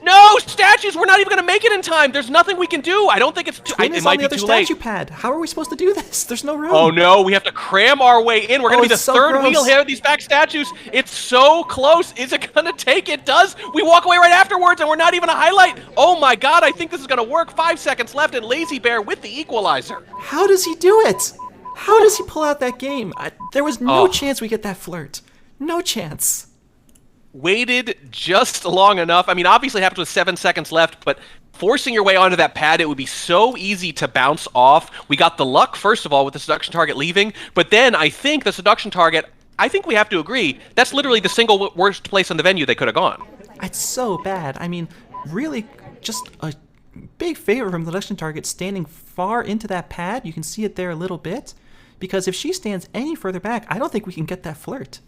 No! Statues! We're not even going to make it in time! There's nothing we can do! I don't think it's too... It might be too late. Statue pad. How are we supposed to do this? There's no room. Oh no, we have to cram our way in. We're going to be the third wheel here of these back statues. It's so close. Is it going to take? It does. We walk away right afterwards and we're not even a highlight. Oh my god, I think this is going to work. 5 seconds left and Lazybear with the equalizer. How does he do it? How does he pull out that game? There was no chance we get that flirt. No chance. Waited just long enough. I mean, obviously it happened with 7 seconds left, but forcing your way onto that pad, it would be so easy to bounce off. We got the luck, first of all, with the seduction target leaving, but then I think the seduction target, I think we have to agree, that's literally the single worst place on the venue they could have gone. It's so bad. I mean, really, just a big favor from the seduction target standing far into that pad. You can see it there a little bit, because if she stands any further back, I don't think we can get that flirt.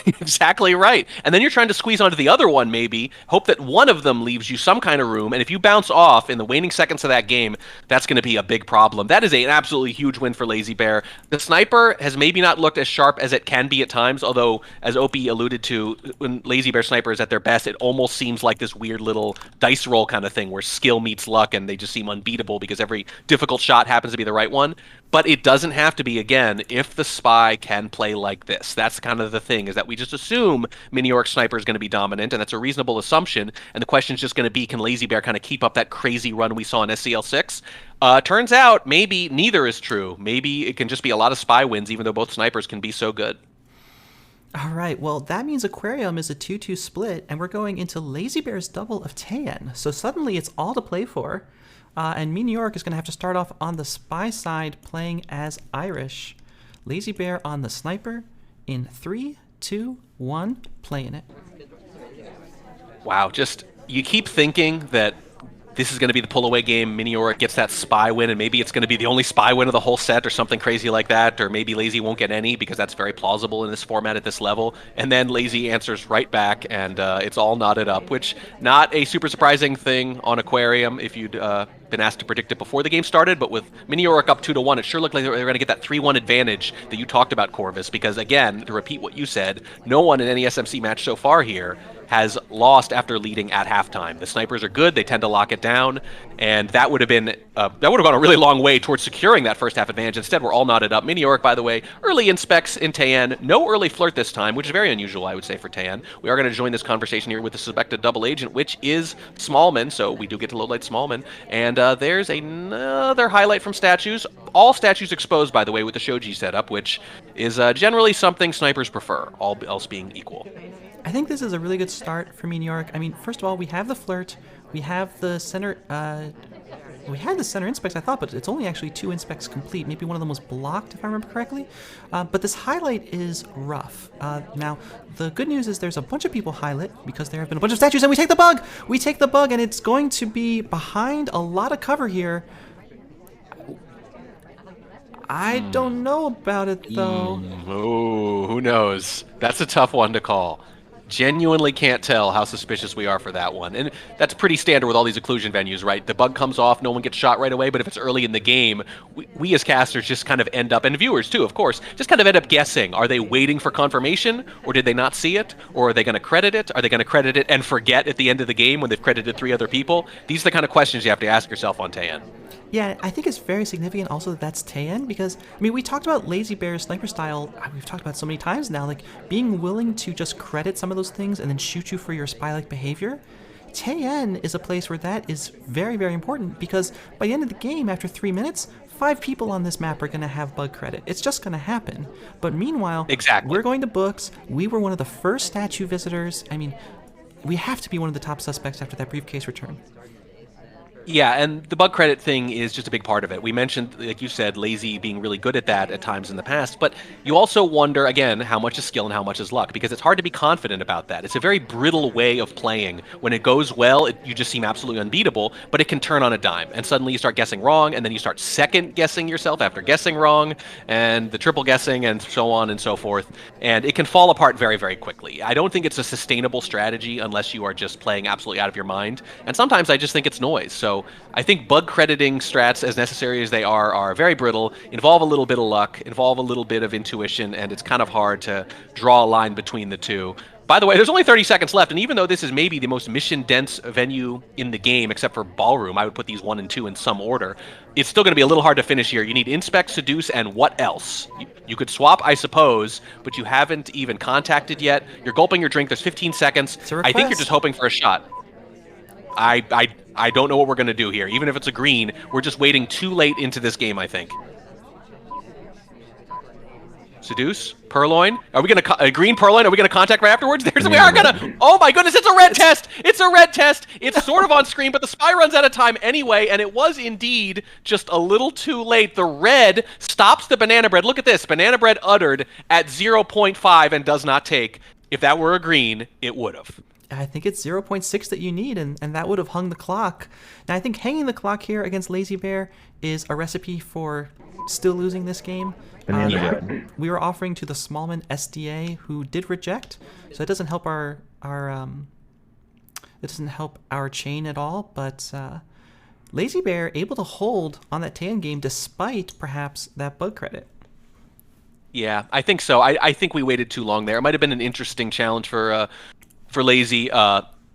Exactly right. And then you're trying to squeeze onto the other one, maybe, hope that one of them leaves you some kind of room, and if you bounce off in the waning seconds of that game, that's going to be a big problem. That is an absolutely huge win for Lazybear. The sniper has maybe not looked as sharp as it can be at times, although, as Opie alluded to, when Lazybear sniper is at their best, it almost seems like this weird little dice roll kind of thing where skill meets luck and they just seem unbeatable because every difficult shot happens to be the right one. But it doesn't have to be, again, if the spy can play like this. That's kind of the thing, is that we just assume Miniorek sniper is going to be dominant, and that's a reasonable assumption. And the question is just going to be, can Lazybear kind of keep up that crazy run we saw in SCL6? Turns out, maybe neither is true. Maybe it can just be a lot of spy wins, even though both snipers can be so good. All right, well, that means Aquarium is a 2-2 split, and we're going into Lazybear's double of Taeyen. So suddenly it's all to play for. And Miniorek is going to have to start off on the spy side playing as Irish. Lazybear on the sniper in 3, 2, 1, playing it. Wow, just you keep thinking that this is going to be the pull-away game. Miniorek gets that spy win, and maybe it's going to be the only spy win of the whole set or something crazy like that, or maybe Lazy won't get any because that's very plausible in this format at this level. And then Lazy answers right back, and it's all knotted up, which not a super surprising thing on Aquarium if you'd been asked to predict it before the game started, but with Miniorek up 2-1, it sure looked like they were going to get that 3-1 advantage that you talked about, Corvus, because again, to repeat what you said, no one in any SMC match so far here has lost after leading at halftime. The snipers are good, they tend to lock it down, and that would have been that would have gone a really long way towards securing that first half advantage. Instead, we're all knotted up. Miniorek, by the way, early inspects in Taeyen, no early flirt this time, which is very unusual, I would say, for Taeyen. We are going to join this conversation here with the suspected double agent, which is Smallman, so we do get to low light Smallman, and there's another highlight from statues. All statues exposed, by the way, with the Shoji setup, which is generally something snipers prefer, all else being equal. I think this is a really good start for Miniorek. I mean, first of all, we have the flirt, we have the center. We had the center inspects, I thought, but it's only actually 2 inspects complete. Maybe one of them was blocked, if I remember correctly. But this highlight is rough. Now, the good news is there's a bunch of people highlight because there have been a bunch of statues, and we take the bug! We take the bug, and it's going to be behind a lot of cover here. I don't know about it, though. Oh, who knows? That's a tough one to call. Genuinely can't tell how suspicious we are for that one. And that's pretty standard with all these occlusion venues, right? The bug comes off, no one gets shot right away, but if it's early in the game, we as casters just kind of end up, and viewers too, of course, just kind of end up guessing. Are they waiting for confirmation, or did they not see it? Or are they going to credit it? Are they going to credit it and forget at the end of the game when they've credited 3 other people? These are the kind of questions you have to ask yourself on Taeyeon. Yeah, I think it's very significant also that that's Taeyeon, because, I mean, we talked about Lazybear's sniper style, we've talked about it so many times now, like, being willing to just credit some of those things and then shoot you for your spy-like behavior. Taeyeon is a place where that is very, very important, because by the end of the game, after 3 minutes, 5 people on this map are going to have bug credit. It's just going to happen. But meanwhile, exactly. We're going to books, we were one of the first statue visitors, I mean, we have to be one of the top suspects after that briefcase return. Yeah, and the bug credit thing is just a big part of it. We mentioned, like you said, Lazy being really good at that at times in the past, but you also wonder, again, how much is skill and how much is luck, because it's hard to be confident about that. It's a very brittle way of playing. When it goes well, you just seem absolutely unbeatable, but it can turn on a dime, and suddenly you start guessing wrong, and then you start second-guessing yourself after guessing wrong, and the triple guessing, and so on and so forth, and it can fall apart very, very quickly. I don't think it's a sustainable strategy unless you are just playing absolutely out of your mind, and sometimes I just think it's noise. So I think bug crediting strats, as necessary as they are very brittle, involve a little bit of luck, involve a little bit of intuition, and it's kind of hard to draw a line between the two. By the way, there's only 30 seconds left, and even though this is maybe the most mission-dense venue in the game, except for Ballroom, I would put these 1 and 2 in some order, it's still going to be a little hard to finish here. You need Inspect, Seduce, and what else? You could swap, I suppose, but you haven't even contacted yet. You're gulping your drink. There's 15 seconds. I think you're just hoping for a shot. I don't know what we're going to do here. Even if it's a green, we're just waiting too late into this game, I think. Seduce? Purloin? Are we going to... a green Purloin? Are we going to contact right afterwards? We are going to... Oh my goodness, it's a red test! It's a red test! It's sort of on screen, but the spy runs out of time anyway, and it was indeed just a little too late. The red stops the banana bread. Look at this. Banana bread uttered at 0.5 and does not take. If that were a green, it would have. I think it's 0.6 that you need, and that would have hung the clock. Now, I think hanging the clock here against Lazybear is a recipe for still losing this game. We were offering to the Smallman SDA, who did reject, so it doesn't help our chain at all. But Lazybear able to hold on that Taeyeon game despite perhaps that bug credit. Yeah, I think so. I think we waited too long there. It might have been an interesting challenge for Lazy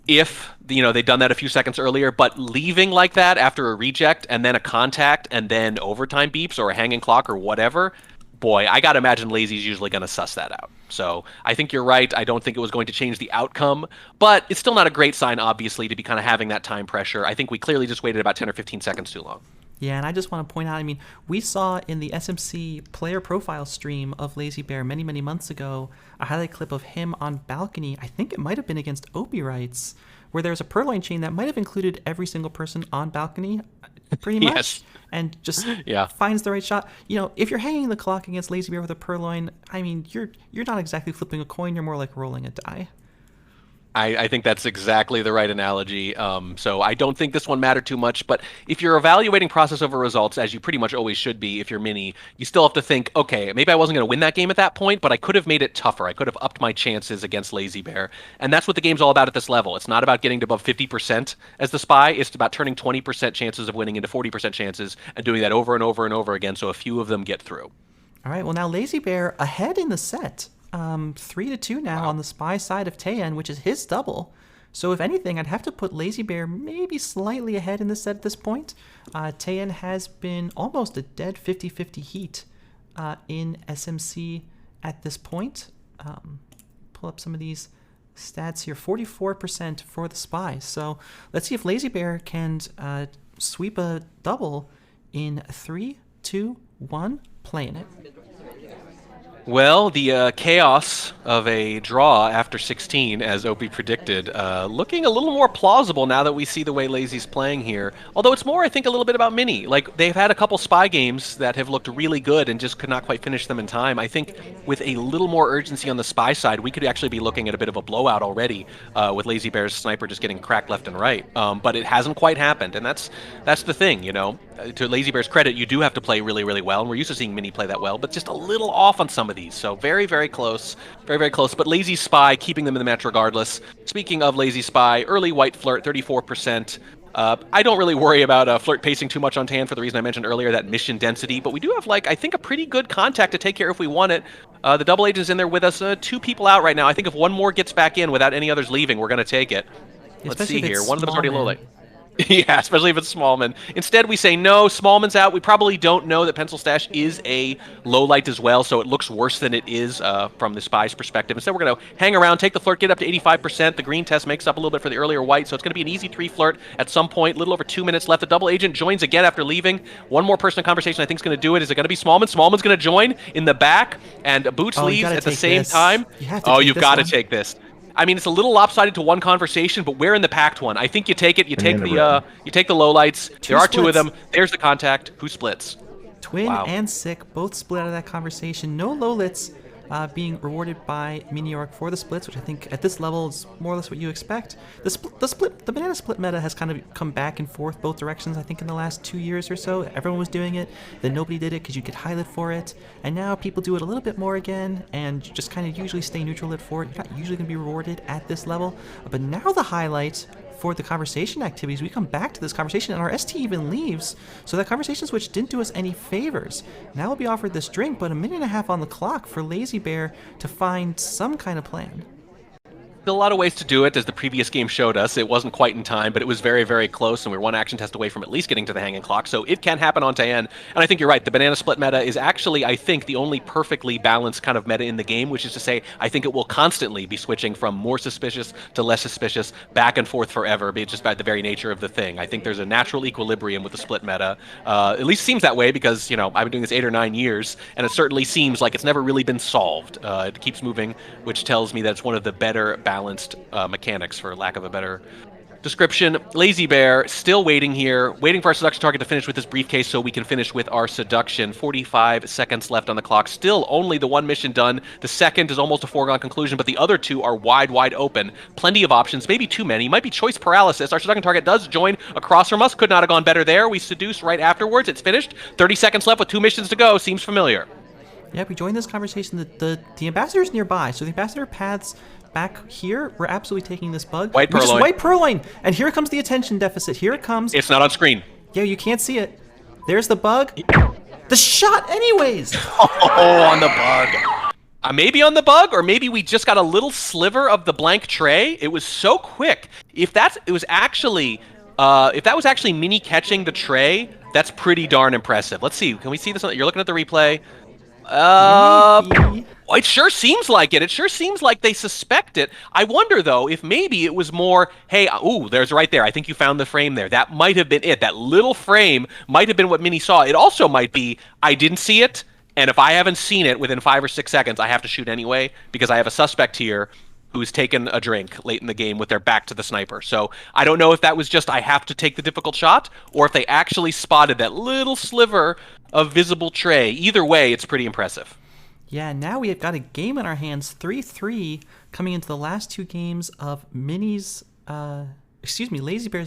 if they'd done that a few seconds earlier, but leaving like that after a reject and then a contact and then overtime beeps or a hanging clock or whatever, boy, I gotta imagine Lazy's usually gonna suss that out. So I think you're right. I don't think it was going to change the outcome, but it's still not a great sign, obviously, to be kind of having that time pressure. I think we clearly just waited about 10 or 15 seconds too long. Yeah, and I just want to point out, I mean, we saw in the SMC player profile stream of Lazybear many, many months ago a highlight clip of him on balcony. I think it might have been against Obi Rights, where there's a Purloin chain that might have included every single person on balcony, pretty much, yes. And just finds the right shot. If you're hanging the clock against Lazybear with a Purloin, I mean, you're not exactly flipping a coin, you're more like rolling a die. I think that's exactly the right analogy. So I don't think this one mattered too much, but if you're evaluating process over results, as you pretty much always should be if you're Mini, you still have to think, okay, maybe I wasn't going to win that game at that point, but I could have made it tougher. I could have upped my chances against Lazybear. And that's what the game's all about at this level. It's not about getting to above 50% as the spy. It's about turning 20% chances of winning into 40% chances and doing that over and over and over again so a few of them get through. All right, well, now Lazybear ahead in the set. 3-2 now on the spy side of Taeyeon, which is his double. So if anything, I'd have to put Lazybear maybe slightly ahead in the set at this point. Taeyeon has been almost a dead 50-50 heat in SMC at this point. Pull up some of these stats here. 44% for the spy. So let's see if Lazybear can sweep a double in 3, 2, 1, playing it. Well, the chaos of a draw after 16, as Opie predicted, looking a little more plausible now that we see the way Lazy's playing here. Although it's more, I think, a little bit about Mini. Like, they've had a couple spy games that have looked really good and just could not quite finish them in time. I think with a little more urgency on the spy side, we could actually be looking at a bit of a blowout already with Lazybear's sniper just getting cracked left and right. But it hasn't quite happened, and that's the thing, you know. To Lazybear's credit, you do have to play really, really well, and we're used to seeing Mini play that well, but just a little off on some of these. So very, very close. Very, very close. But Lazy Spy keeping them in the match regardless. Speaking of Lazy Spy, early white flirt, 34%. I don't really worry about flirt pacing too much on Tan for the reason I mentioned earlier, that mission density, but we do have, like, I think a pretty good contact to take care if we want it. The double agent's in there with us. 2 people out right now. I think if one more gets back in without any others leaving, we're going to take it. Let's see here. One of them is already low light. Yeah, especially if it's Smallman. Instead, we say no, Smallman's out. We probably don't know that Pencil Stash is a low light as well, so it looks worse than it is from the spy's perspective. Instead, we're going to hang around, take the flirt, get up to 85%. The green test makes up a little bit for the earlier white, so it's going to be an easy 3 flirt at some point. A little over 2 minutes left. The double agent joins again after leaving. One more person in conversation I think is going to do it. Is it going to be Smallman? Smallman's going to join in the back, and Boots leaves at the same time. You've got to take this. I mean, it's a little lopsided to one conversation, but we're in the packed one. I think you take it. You take the lowlights. There are 2 of them. There's the contact. Who splits? Twin and Sick both split out of that conversation. No lowlits being rewarded by Miniorek for the splits, which I think at this level is more or less what you expect. The banana split meta has kind of come back and forth both directions. I think in the last 2 years or so, everyone was doing it, then nobody did it because you get high lit for it, and now people do it a little bit more again, and just kind of usually stay neutral lit for it. You're not usually going to be rewarded at this level, but now the highlight for the conversation activities, we come back to this conversation and our ST even leaves, so that conversation switch didn't do us any favors. Now we'll be offered this drink, but 1.5 minutes on the clock for Lazybear to find some kind of plan. A lot of ways to do it, as the previous game showed us. It wasn't quite in time, but it was very, very close, and we're 1 action test away from at least getting to the hanging clock, so it can happen on Tayan. And I think you're right, the banana split meta is actually, I think, the only perfectly balanced kind of meta in the game, which is to say, I think it will constantly be switching from more suspicious to less suspicious, back and forth forever, just by the very nature of the thing. I think there's a natural equilibrium with the split meta. At least seems that way, because, you know, I've been doing this 8 or 9 years, and it certainly seems like it's never really been solved. It keeps moving, which tells me that it's one of the better balanced mechanics, for lack of a better description. Lazybear still waiting here, waiting for our seduction target to finish with this briefcase so we can finish with our seduction. 45 seconds left on the clock. Still only the 1 mission done. The second is almost a foregone conclusion, but the other 2 are wide, wide open. Plenty of options, maybe too many. Might be choice paralysis. Our seduction target does join across from us. Could not have gone better there. We seduce right afterwards. It's finished. 30 seconds left with 2 missions to go. Seems familiar. Yeah, we joined this conversation. The ambassador's nearby, so the ambassador paths back here. We're absolutely taking this bug. White purloin. White purloin. And here comes the attention deficit. Here it comes. It's not on screen. Yeah, you can't see it. There's the bug. The shot anyways. Oh, on the bug. Maybe on the bug, or maybe we just got a little sliver of the blank tray. It was so quick. If that was actually Mini catching the tray, that's pretty darn impressive. Let's see. Can we see this? You're looking at the replay. It sure seems like it. It sure seems like they suspect it. I wonder, though, if maybe it was more, hey, ooh, there's right there. I think you found the frame there. That might have been it. That little frame might have been what Mini saw. It also might be, I didn't see it, and if I haven't seen it within 5 or 6 seconds, I have to shoot anyway, because I have a suspect here who's taken a drink late in the game with their back to the sniper. So I don't know if that was just I have to take the difficult shot, or if they actually spotted that little sliver of visible tray. Either way, it's pretty impressive. Yeah, now we have got a game in our hands, 3-3, coming into the last 2 games of Lazybear's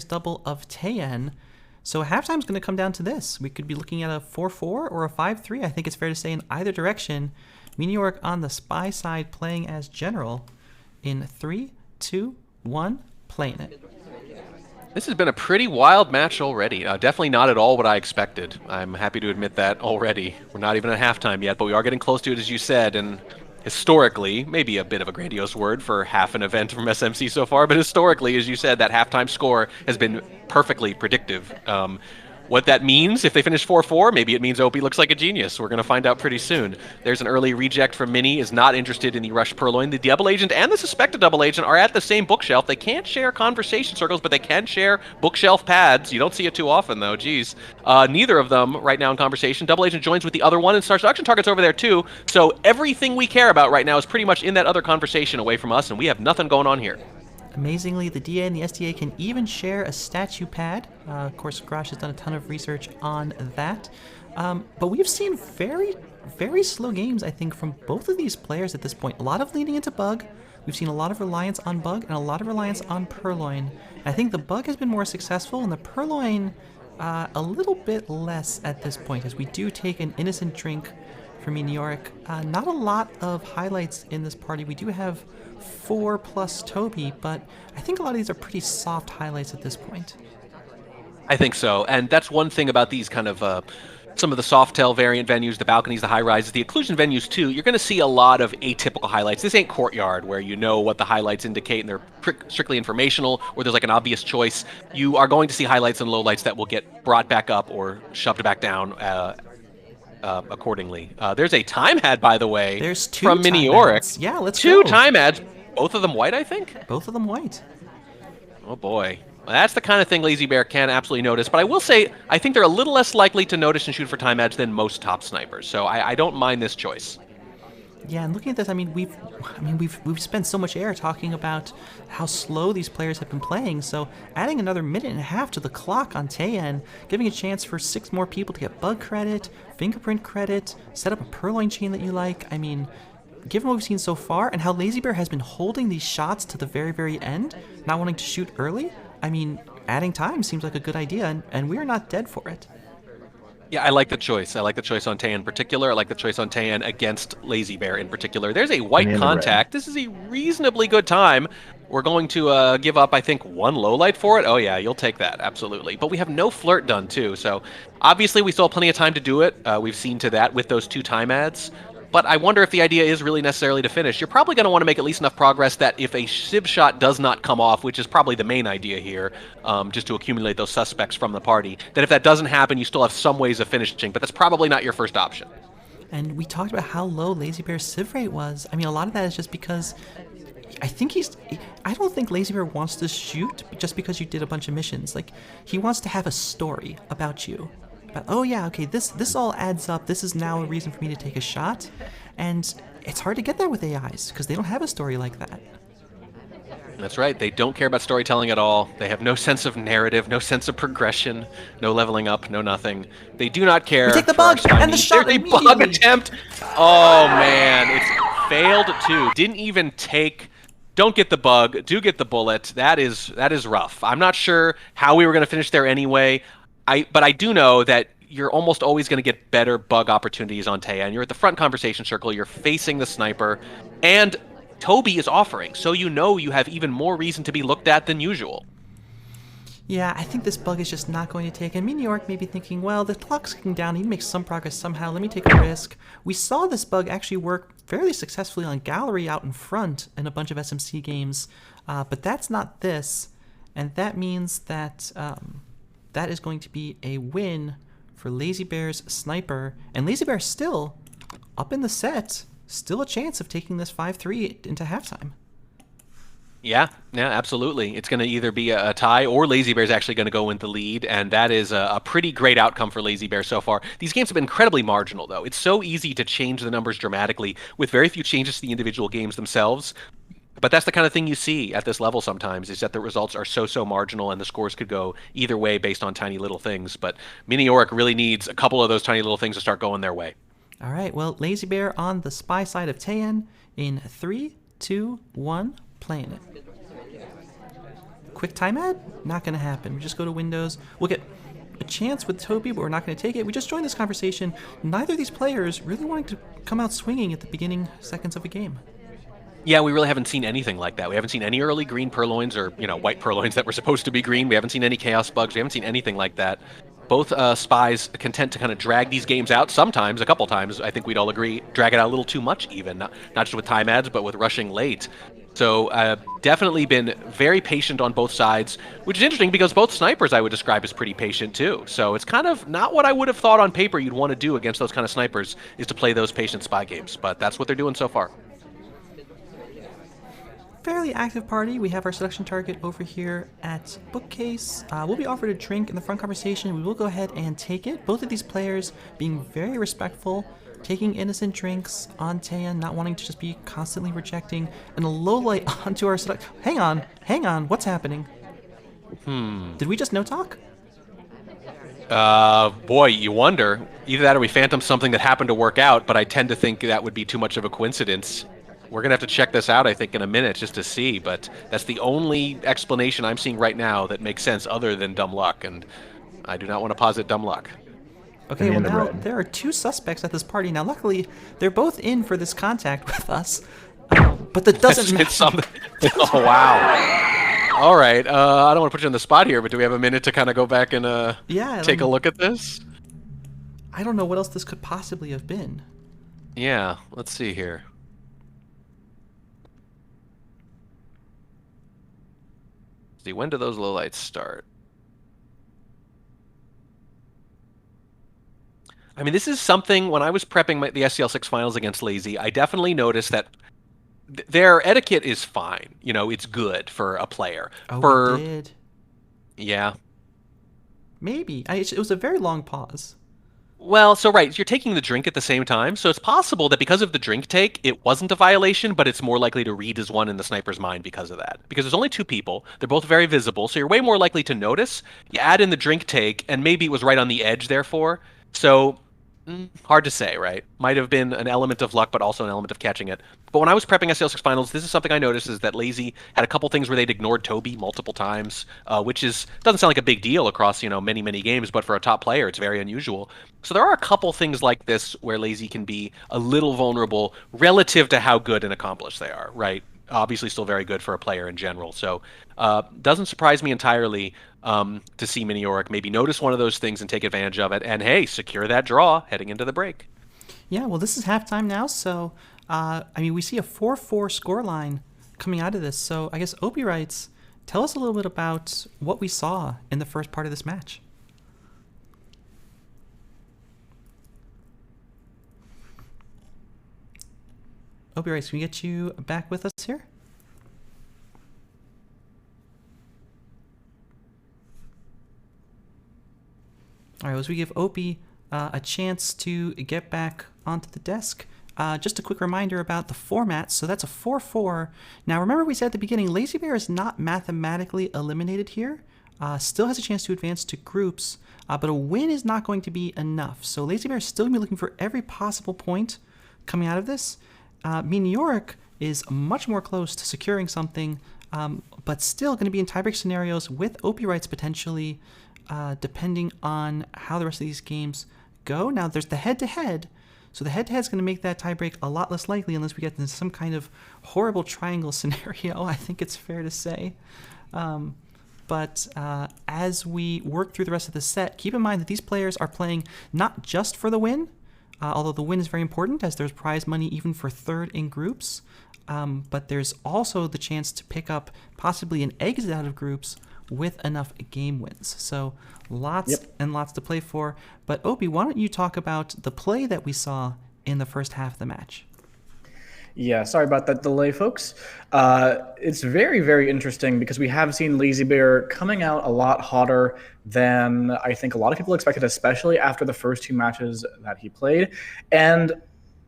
double of Tayan. So halftime's going to come down to this. We could be looking at a 4-4 or a 5-3. I think it's fair to say in either direction. Miniorek on the spy side playing as general in 3, 2, 1, playing it. This has been a pretty wild match already. Definitely not at all what I expected. I'm happy to admit that already. We're not even at halftime yet, but we are getting close to it, as you said, and historically, maybe a bit of a grandiose word for half an event from SMC so far, but historically, as you said, that halftime score has been perfectly predictive. What that means, if they finish 4-4, maybe it means Opie looks like a genius. We're going to find out pretty soon. There's an early reject from Mini, is not interested in the Rush Purloin. The Double Agent and the Suspected Double Agent are at the same bookshelf. They can't share conversation circles, but they can share bookshelf pads. You don't see it too often, though. Geez. Neither of them right now in conversation. Double Agent joins with the other one, and Star Seduction target's over there, too. So everything we care about right now is pretty much in that other conversation away from us, and we have nothing going on here. Amazingly, the DA and the SDA can even share a statue pad. Of course, Grosh has done a ton of research on that. But we've seen very, very slow games, I think, from both of these players at this point. A lot of leaning into Bug. We've seen a lot of reliance on Bug and a lot of reliance on Purloin. I think the Bug has been more successful, and the Purloin a little bit less at this point, as we do take an innocent drink for Miniorek. Not a lot of highlights in this party. We do have 4 plus Toby, but I think a lot of these are pretty soft highlights at this point. I think so, and that's one thing about these kind of some of the Softail variant venues, the balconies, the high rises, the occlusion venues too. You're going to see a lot of atypical highlights. This ain't Courtyard where you know what the highlights indicate and they're strictly informational, or there's like an obvious choice. You are going to see highlights and lowlights that will get brought back up or shoved back down accordingly. There's a time ad, by the way, There's 2 from time Miniorek. ads. Yeah, let's Two go. time ads, both of them white, I think. Both of them white. Oh boy. Well, that's the kind of thing Lazybear can absolutely notice, but I will say I think they're a little less likely to notice and shoot for time ads than most top snipers, so I don't mind this choice. Yeah, and looking at this, we've spent so much air talking about how slow these players have been playing. So adding another minute and a half to the clock on Taeyan, giving a chance for 6 more people to get bug credit, fingerprint credit, set up a Purloin chain that you like. I mean, given what we've seen so far and how Lazybear has been holding these shots to the very, very end, not wanting to shoot early, I mean, adding time seems like a good idea, and we are not dead for it. Yeah, I like the choice. I like the choice on Taeyan in particular. I like the choice on Taeyan against Lazybear in particular. There's a white contact. This is a reasonably good time. We're going to give up, I think, 1 low light for it. Oh yeah, you'll take that, absolutely. But we have no flirt done too, so obviously we still have plenty of time to do it. We've seen to that with those 2 time ads. But I wonder if the idea is really necessarily to finish. You're probably going to want to make at least enough progress that if a Sib shot does not come off, which is probably the main idea here, just to accumulate those suspects from the party, that if that doesn't happen, you still have some ways of finishing, but that's probably not your first option. And we talked about how low Lazybear's Civ rate was. I mean, a lot of that is just because I don't think Lazybear wants to shoot just because you did a bunch of missions. Like, he wants to have a story about you. But, oh yeah, okay, this all adds up. This is now a reason for me to take a shot. And it's hard to get that with AIs, because they don't have a story like that. That's right. They don't care about storytelling at all. They have no sense of narrative, no sense of progression, no leveling up, no nothing. They do not care. We take the for our bug and the needs. shot There's a immediately. bug attempt. Oh man, it's failed too. Didn't even take. Don't get the bug. Do get the bullet. That is rough. I'm not sure how we were going to finish there anyway. But I do know that you're almost always going to get better bug opportunities on Taeyan. You're at the front conversation circle. You're facing the sniper, and Toby is offering, so you know you have even more reason to be looked at than usual. Yeah, I think this bug is just not going to take. And Miniorek may be thinking, well, the clock's ticking down. He makes some progress somehow. Let me take a risk. We saw this bug actually work fairly successfully on Gallery out in front in a bunch of SMC games, but that's not this, and that means that that is going to be a win for Lazybear's sniper, and Lazybear still up in the set, still a chance of taking this 5-3 into halftime. Yeah, absolutely. It's going to either be a tie or Lazybear's actually going to go in the lead, and that is a pretty great outcome for Lazybear so far. These games have been incredibly marginal, though. It's so easy to change the numbers dramatically with very few changes to the individual games themselves. But that's the kind of thing you see at this level sometimes, is that the results are so marginal and the scores could go either way based on tiny little things. But Miniorek really needs a couple of those tiny little things to start going their way. All right, well, Lazybear on the spy side of Taeyan in 3, 2, 1, playing it. Quick time ad? Not going to happen. We just go to Windows. We'll get a chance with Toby, but we're not going to take it. We just joined this conversation. Neither of these players really wanting to come out swinging at the beginning seconds of a game. Yeah, we really haven't seen anything like that. We haven't seen any early green purloins or, white purloins that were supposed to be green. We haven't seen any chaos bugs. We haven't seen anything like that. Both spies content to kind of drag these games out sometimes, a couple times. I think we'd all agree, drag it out a little too much even, not just with time ads, but with rushing late. So definitely been very patient on both sides, which is interesting because both snipers I would describe as pretty patient too. So it's kind of not what I would have thought on paper you'd want to do against those kind of snipers, is to play those patient spy games. But that's what they're doing so far. Fairly active party. We have our selection target over here at Bookcase. We'll be offered a drink in the front conversation. We will go ahead and take it. Both of these players being very respectful, taking innocent drinks on Taeyeon, not wanting to just be constantly rejecting, and a low light onto our select. Hang on, what's happening? Did we just no talk? Boy, you wonder. Either that or we phantom something that happened to work out, but I tend to think that would be too much of a coincidence. We're going to have to check this out, I think, in a minute just to see, but that's the only explanation I'm seeing right now that makes sense other than dumb luck, and I do not want to posit dumb luck. Okay, well now there are two suspects at this party. Now luckily, they're both in for this contact with us, but that doesn't matter. Oh, wow. All right, I don't want to put you on the spot here, but do we have a minute to kind of go back and take a look at this? I don't know what else this could possibly have been. Yeah, let's see here. See, when do those lowlights start? I mean, this is something, when I was prepping the SCL6 finals against Lazy, I definitely noticed that their etiquette is fine. You know, it's good for a player. Oh, we did. Yeah. Maybe. It was a very long pause. Well, so right, you're taking the drink at the same time, so it's possible that because of the drink take, it wasn't a violation, but it's more likely to read as one in the sniper's mind because of that. Because there's only two people, they're both very visible, so you're way more likely to notice. You add in the drink take, and maybe it was right on the edge, therefore. So, hard to say, right? Might have been an element of luck, but also an element of catching it. But when I was prepping SCL6 finals, this is something I noticed, is that Lazy had a couple things where they'd ignored Toby multiple times, which doesn't sound like a big deal across, many, many games, but for a top player, it's very unusual. So there are a couple things like this where Lazy can be a little vulnerable relative to how good and accomplished they are, right? Obviously still very good for a player in general. So doesn't surprise me entirely to see Miniorek maybe notice one of those things and take advantage of it, and hey, secure that draw heading into the break. Yeah, well, this is halftime now, so we see a 4-4 scoreline coming out of this. So I guess Opie writes, tell us a little bit about what we saw in the first part of this match. Opie writes, can we get you back with us here? All right, as we give Opie a chance to get back onto the desk, just a quick reminder about the format. So that's a 4-4. Now, remember we said at the beginning, Lazybear is not mathematically eliminated here. Still has a chance to advance to groups, but a win is not going to be enough. So Lazybear is still going to be looking for every possible point coming out of this. Miniorek is much more close to securing something, but still going to be in tiebreak scenarios with Opie rights potentially, depending on how the rest of these games go. Now, there's the head-to-head, so the head-to-head is going to make that tiebreak a lot less likely unless we get into some kind of horrible triangle scenario, I think it's fair to say. But as we work through the rest of the set, keep in mind that these players are playing not just for the win, although the win is very important as there's prize money even for third in groups, but there's also the chance to pick up possibly an exit out of groups with enough game wins. So lots and lots to play for. But Opie, why don't you talk about the play that we saw in the first half of the match? Yeah, sorry about that delay, folks. It's very, very interesting because we have seen Lazybear coming out a lot hotter than I think a lot of people expected, especially after the first two matches that he played. And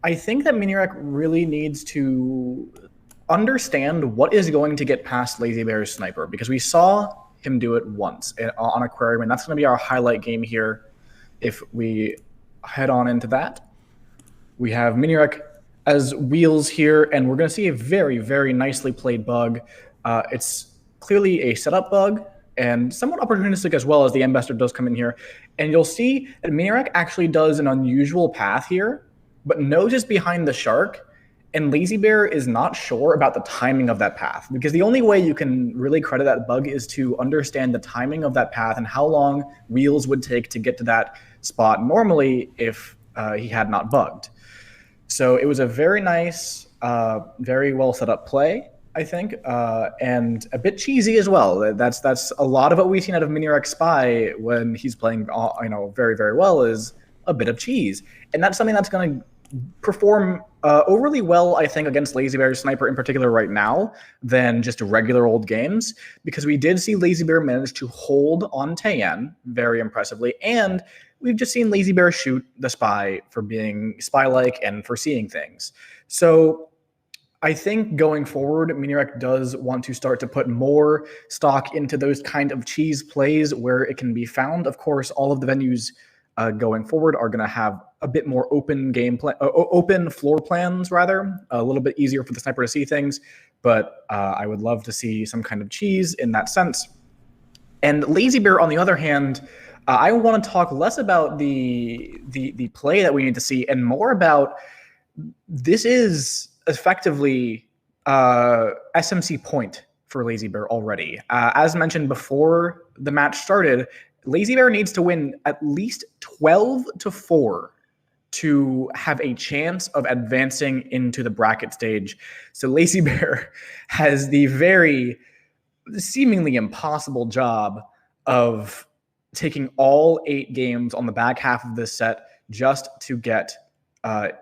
I think that Miniorek really needs to understand what is going to get past Lazybear's sniper, because we saw him do it once on Aquarium, and that's going to be our highlight game here. If we head on into that, we have Miniorek as wheels here, and we're going to see a very, very nicely played bug. It's clearly a setup bug and somewhat opportunistic as well, as the Ambassador does come in here. And you'll see that Miniorek actually does an unusual path here, but noses behind the shark, and Lazybear is not sure about the timing of that path, because the only way you can really credit that bug is to understand the timing of that path and how long wheels would take to get to that spot normally if he had not bugged. So it was a very nice, very well set up play. I think, and a bit cheesy as well. That's a lot of what we've seen out of Miniorek Spy when he's playing, very, very well, is a bit of cheese, and that's something that's going to perform overly well, I think, against Lazybear Sniper in particular right now than just regular old games, because we did see Lazybear manage to hold on Taeyan very impressively, and we've just seen Lazybear shoot the Spy for being spy-like and for seeing things. So I think going forward, Miniorek does want to start to put more stock into those kind of cheese plays where it can be found. Of course, all of the venues going forward are going to have a bit more open open floor plans, rather, a little bit easier for the sniper to see things. But I would love to see some kind of cheese in that sense. And Lazybear, on the other hand, I want to talk less about the play that we need to see and more about this is effectively SMC point for Lazybear already. As mentioned before the match started, Lazybear needs to win at least 12-4 to have a chance of advancing into the bracket stage. So Lazybear has the very seemingly impossible job of taking all 8 games on the back half of this set just to get a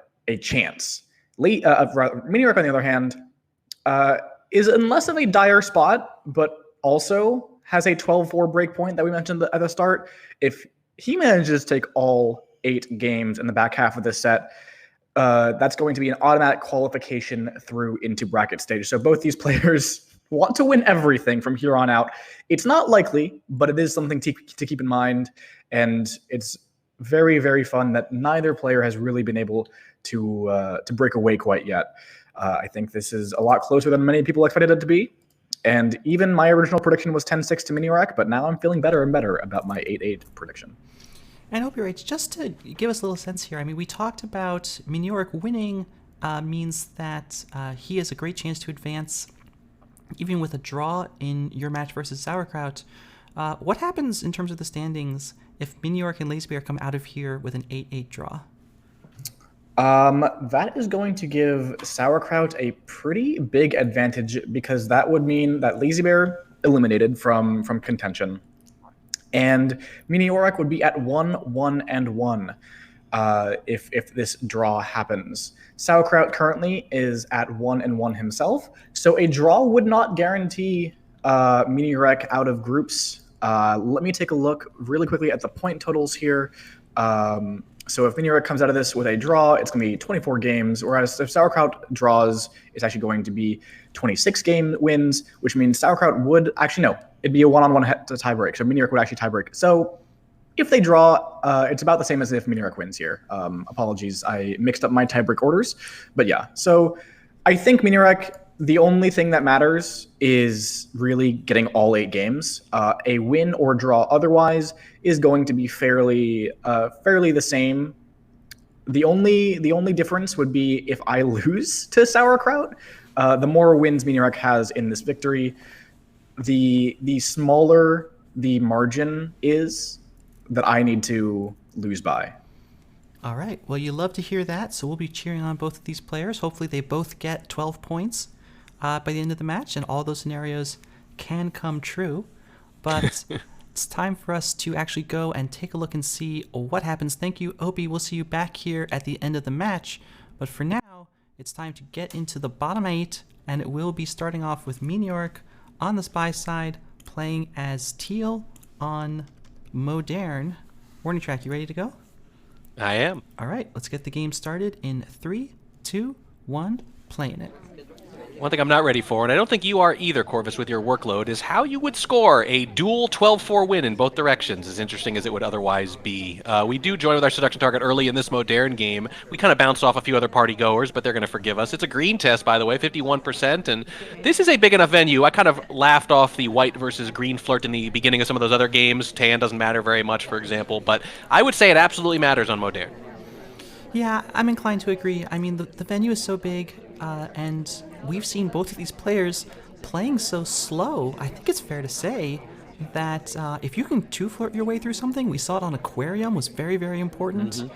chance. Miniorek, on the other hand, is in less of a dire spot, but also has a 12-4 break point that we mentioned at the start. If he manages to take all 8 games in the back half of this set, that's going to be an automatic qualification through into bracket stage. So both these players want to win everything from here on out. It's not likely, but it is something to keep in mind. And it's very, very fun that neither player has really been able to break away quite yet. I think this is a lot closer than many people expected it to be. And even my original prediction was 10-6 to Miniorek, but now I'm feeling better and better about my 8-8 prediction. And I hope you're right. Just to give us a little sense here, I mean, we talked about Miniorek winning means that he has a great chance to advance, even with a draw in your match versus Sauerkraut. What happens in terms of the standings if Miniorek and Lazybear come out of here with an 8-8 draw? That is going to give Sauerkraut a pretty big advantage, because that would mean that Lazybear eliminated from contention, and Miniorek would be at 1-1-1 if this draw happens. Sauerkraut currently is at 1-1 himself, so a draw would not guarantee Miniorek out of groups. Let me take a look really quickly at the point totals here. So if Miniorek comes out of this with a draw, it's going to be 24 games, whereas if Sauerkraut draws, it's actually going to be 26 game wins, which means Sauerkraut would actually, no, it'd be a one-on-one tiebreak. So Miniorek would actually tiebreak. So if they draw, it's about the same as if Miniorek wins here. Apologies, I mixed up my tiebreak orders. But yeah, so I think Miniorek, the only thing that matters is really getting all 8 games. A win or draw otherwise is going to be fairly the same. The only difference would be if I lose to Sauerkraut. The more wins Miniorek has in this victory, the smaller the margin is that I need to lose by. All right. Well, you love to hear that, so we'll be cheering on both of these players. Hopefully they both get 12 points by the end of the match, and all those scenarios can come true. But it's time for us to actually go and take a look and see what happens. Thank you, Opie. We'll see you back here at the end of the match. But for now, it's time to get into the bottom 8, and it will be starting off with Miniorek on the Spy side, playing as Teal on Modern. Warning track, you ready to go? I am. All right, let's get the game started in 3, 2, 1, playing it. One thing I'm not ready for, and I don't think you are either, Corvus, with your workload, is how you would score a dual 12-4 win in both directions, as interesting as it would otherwise be. We do join with our seduction target early in this Modern game. We kind of bounced off a few other party goers, but they're going to forgive us. It's a green test, by the way, 51%, and this is a big enough venue. I kind of laughed off the white versus green flirt in the beginning of some of those other games. Tan doesn't matter very much, for example, but I would say it absolutely matters on Modern. Yeah, I'm inclined to agree. I mean, the venue is so big, and we've seen both of these players playing so slow. I think it's fair to say that if you can two-flirt your way through something, we saw it on Aquarium, was very, very important.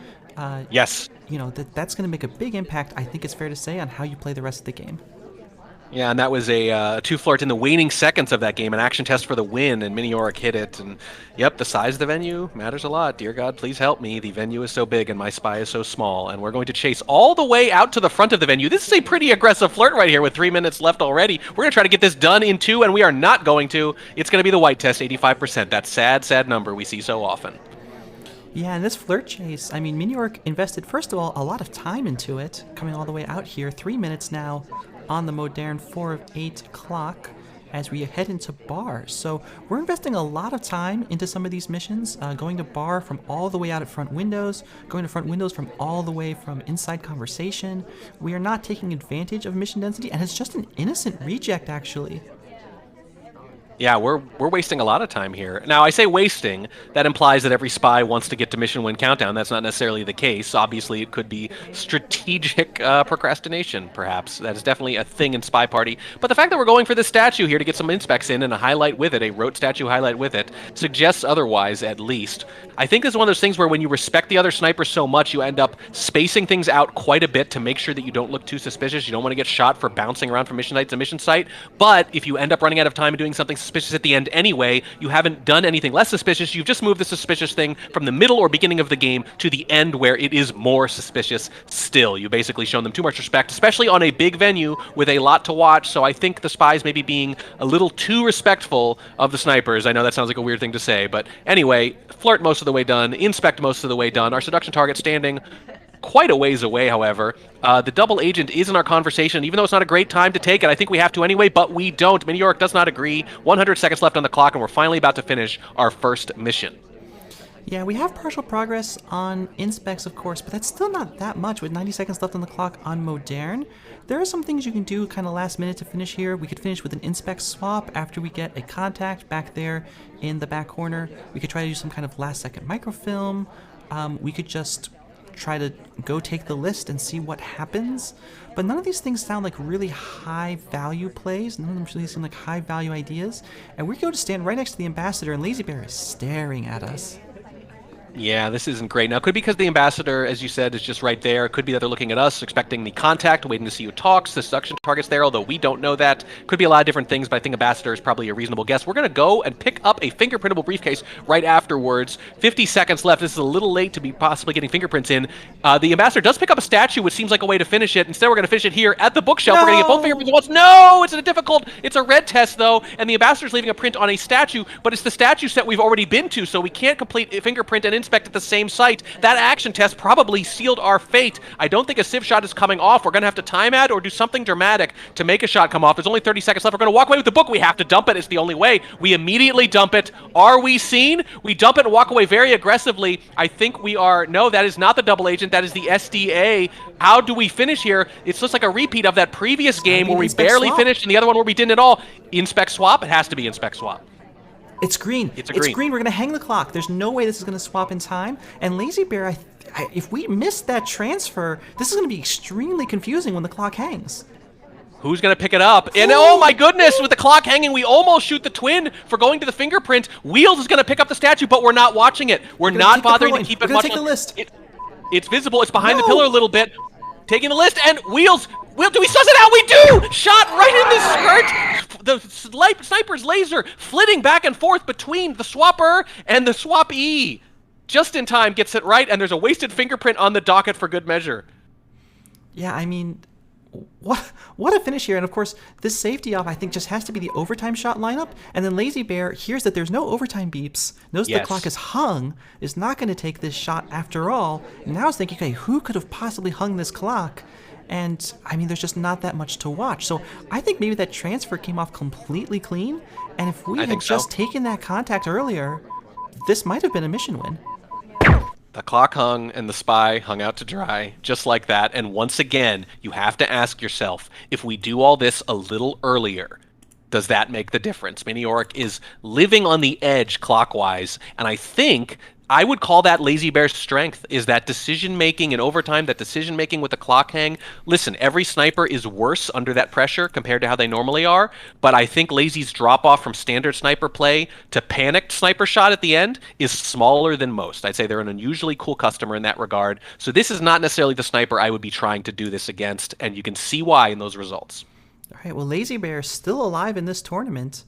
Yes. You know, that's going to make a big impact, I think it's fair to say, on how you play the rest of the game. Yeah, and that was a two flirt in the waning seconds of that game, an action test for the win, and Miniorek hit it. And yep, the size of the venue matters a lot. Dear God, please help me. The venue is so big and my spy is so small, and we're going to chase all the way out to the front of the venue. This is a pretty aggressive flirt right here with 3 minutes left already. We're going to try to get this done in 2, and we are not going to. It's going to be the white test, 85%. That sad, sad number we see so often. Yeah, and this flirt chase, I mean, Miniorek invested, first of all, a lot of time into it, coming all the way out here. 3 minutes now on the modern 4 of 8 clock as we head into bar. So we're investing a lot of time into some of these missions, going to bar from all the way out at front windows, going to front windows from all the way from inside conversation. We are not taking advantage of mission density, and it's just an innocent reject, actually. Yeah, we're wasting a lot of time here. Now, I say wasting. That implies that every spy wants to get to mission win countdown. That's not necessarily the case. Obviously, it could be strategic procrastination, perhaps. That is definitely a thing in SpyParty. But the fact that we're going for this statue here to get some inspects in and a highlight with it, a rote statue highlight with it, suggests otherwise, at least. I think this is one of those things where when you respect the other snipers so much, you end up spacing things out quite a bit to make sure that you don't look too suspicious. You don't want to get shot for bouncing around from mission site to mission site. But if you end up running out of time and doing something suspicious at the end anyway, you haven't done anything less suspicious. You've just moved the suspicious thing from the middle or beginning of the game to the end where it is more suspicious still. You've basically shown them too much respect, especially on a big venue with a lot to watch. So I think the spies may be being a little too respectful of the snipers. I know that sounds like a weird thing to say, but anyway, flirt most of the way done, inspect most of the way done. Our seduction target standing quite a ways away, however. The double agent is in our conversation, even though it's not a great time to take it. I think we have to anyway, but we don't. Miniorek does not agree. 100 seconds left on the clock, and we're finally about to finish our first mission. Yeah, we have partial progress on inspects, of course, but that's still not that much with 90 seconds left on the clock on modern. There are some things you can do kind of last minute to finish here. We could finish with an inspect swap after we get a contact back there in the back corner. We could try to do some kind of last second microfilm. We could just try to go take the list and see what happens. But none of these things sound like really high value plays. None of them really seem like high value ideas. And we're going to stand right next to the ambassador, and Lazybear is staring at us. Yeah, this isn't great. Now, it could be because the ambassador, as you said, is just right there. It could be that they're looking at us, expecting the contact, waiting to see who talks. The seduction target's there, although we don't know that. Could be a lot of different things, but I think ambassador is probably a reasonable guess. We're going to go and pick up a fingerprintable briefcase right afterwards. 50 seconds left. This is a little late to be possibly getting fingerprints in. The ambassador does pick up a statue, which seems like a way to finish it. Instead, we're going to finish it here at the bookshelf. No! We're going to get both fingerprints at once. No! It's a red test, though, and the ambassador's leaving a print on a statue, but it's the statue set we've already been to, so we can't complete a fingerprint and inspect at the same site. That action test probably sealed our fate. I don't think a sieve shot is coming off. We're going to have to time ad or do something dramatic to make a shot come off. There's only 30 seconds left. We're going to walk away with the book. We have to dump it. It's the only way. We immediately dump it. Are we seen? We dump it and walk away very aggressively. I think we are. No, that is not the double agent. That is the SDA. How do we finish here? It's just like a repeat of that previous game where we barely finished and the other one where we didn't at all. Inspect swap? It has to be inspect swap. It's green. It's green. We're going to hang the clock. There's no way this is going to swap in time. And Lazybear, if we miss that transfer, this is going to be extremely confusing when the clock hangs. Who's going to pick it up? And oh my goodness, with the clock hanging, we almost shoot the twin for going to the fingerprint. Wheels is going to pick up the statue, but we're not watching it. We're not bothering to keep it much. Take the list. It's visible. It's behind the pillar a little bit. Taking the list, and Wheels, do we suss it out? We do! Shot right in the skirt! The sniper's laser flitting back and forth between the swapper and the swapee. Just in time, gets it right, and there's a wasted fingerprint on the docket for good measure. Yeah, I mean, what a finish here. And of course, this safety off, I think, just has to be the overtime shot lineup. And then Lazybear hears that there's no overtime beeps, knows the clock is hung, is not going to take this shot after all. And now is thinking, okay, who could have possibly hung this clock? And, I mean, there's just not that much to watch. So I think maybe that transfer came off completely clean. And if we had just taken that contact earlier, this might have been a mission win. The clock hung and the spy hung out to dry, just like that. And once again, you have to ask yourself, if we do all this a little earlier, does that make the difference? Miniorek is living on the edge clockwise, and I think I would call that Lazybear's strength, is that decision-making in overtime, that decision-making with the clock hang. Listen, every sniper is worse under that pressure compared to how they normally are, but I think Lazy's drop-off from standard sniper play to panicked sniper shot at the end is smaller than most. I'd say they're an unusually cool customer in that regard. So this is not necessarily the sniper I would be trying to do this against, and you can see why in those results. All right, well, Lazybear still alive in this tournament.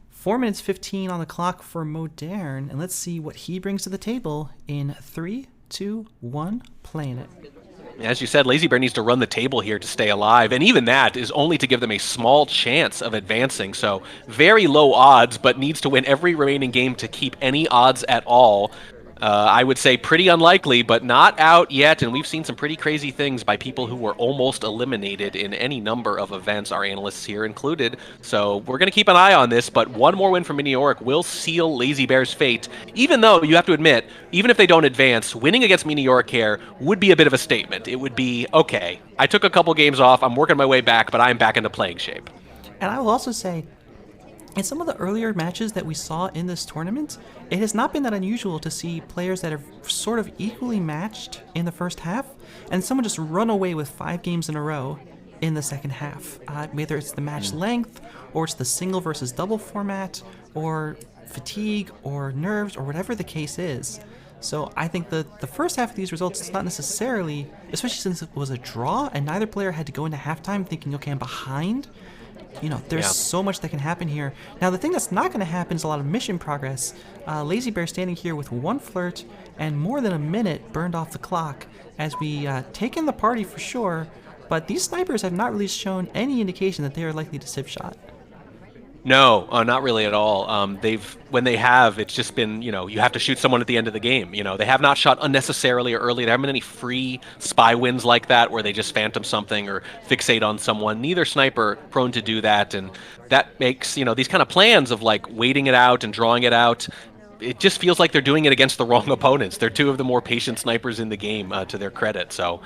4 minutes 15 on the clock for Modern, and let's see what he brings to the table in 3, 2, 1, playing it. As you said, Lazybear needs to run the table here to stay alive, and even that is only to give them a small chance of advancing, so very low odds, but needs to win every remaining game to keep any odds at all. I would say pretty unlikely, but not out yet, and we've seen some pretty crazy things by people who were almost eliminated in any number of events, our analysts here included. So we're going to keep an eye on this, but one more win from Miniorek will seal Lazybear's fate, even though, you have to admit, even if they don't advance, winning against Miniorek here would be a bit of a statement. It would be, okay, I took a couple games off, I'm working my way back, but I'm back into playing shape. And I will also say, in some of the earlier matches that we saw in this tournament, it has not been that unusual to see players that are sort of equally matched in the first half, and someone just run away with 5 games in a row in the second half. Whether it's the match length, or it's the single versus double format, or fatigue, or nerves, or whatever the case is. So I think the first half of these results is not necessarily, especially since it was a draw, and neither player had to go into halftime thinking, okay, I'm behind. You know, there's so much that can happen here. Now, the thing that's not going to happen is a lot of mission progress. Lazybear standing here with 1 flirt and more than a minute burned off the clock as we take in the party for sure, but these snipers have not really shown any indication that they are likely to sip shot. No, not really at all. When they have, it's just been, you have to shoot someone at the end of the game. They have not shot unnecessarily or early. There haven't been any free spy wins like that where they just phantom something or fixate on someone. Neither sniper prone to do that, and that makes, these kind of plans of like waiting it out and drawing it out, it just feels like they're doing it against the wrong opponents. They're 2 of the more patient snipers in the game, to their credit. So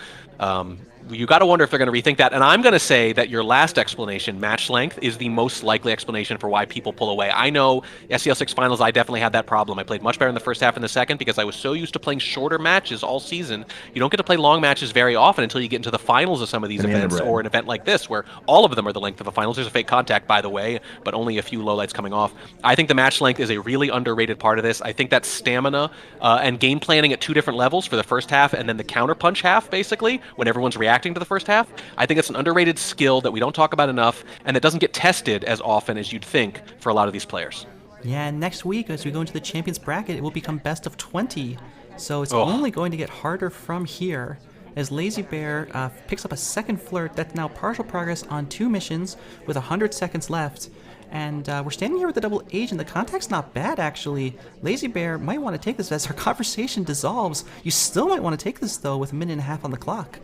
you got to wonder if they're going to rethink that. And I'm going to say that your last explanation, match length, is the most likely explanation for why people pull away. I know SCL6 Finals, I definitely had that problem. I played much better in the first half and the second because I was so used to playing shorter matches all season. You don't get to play long matches very often until you get into the finals of some of these events, or an event like this where all of them are the length of the finals. There's a fake contact, by the way, but only a few lowlights coming off. I think the match length is a really underrated part of this. I think that stamina and game planning at 2 different levels for the first half and then the counterpunch half, basically, when everyone's reacting to the first half. I think it's an underrated skill that we don't talk about enough and that doesn't get tested as often as you'd think for a lot of these players. Yeah, and next week, as we go into the Champions bracket, it will become best of 20. So it's only going to get harder from here as Lazybear picks up a second flirt. That's now partial progress on 2 missions with 100 seconds left. And we're standing here with the double agent. The contact's not bad, actually. Lazybear might want to take this as our conversation dissolves. You still might want to take this, though, with 1.5 minutes on the clock.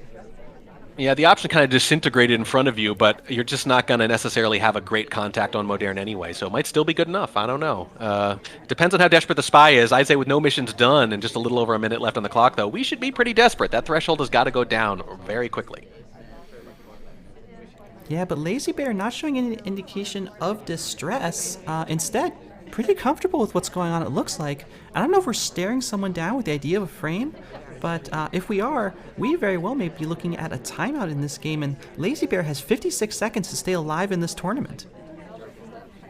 Yeah, the option kind of disintegrated in front of you, but you're just not going to necessarily have a great contact on Modern anyway, so it might still be good enough. I don't know. Depends on how desperate the spy is. I'd say with no missions done and just a little over a minute left on the clock, though, we should be pretty desperate. That threshold has got to go down very quickly. Yeah, but Lazybear not showing any indication of distress. Instead, pretty comfortable with what's going on, it looks like. I don't know if we're staring someone down with the idea of a frame, but if we are, we very well may be looking at a timeout in this game, and Lazybear has 56 seconds to stay alive in this tournament.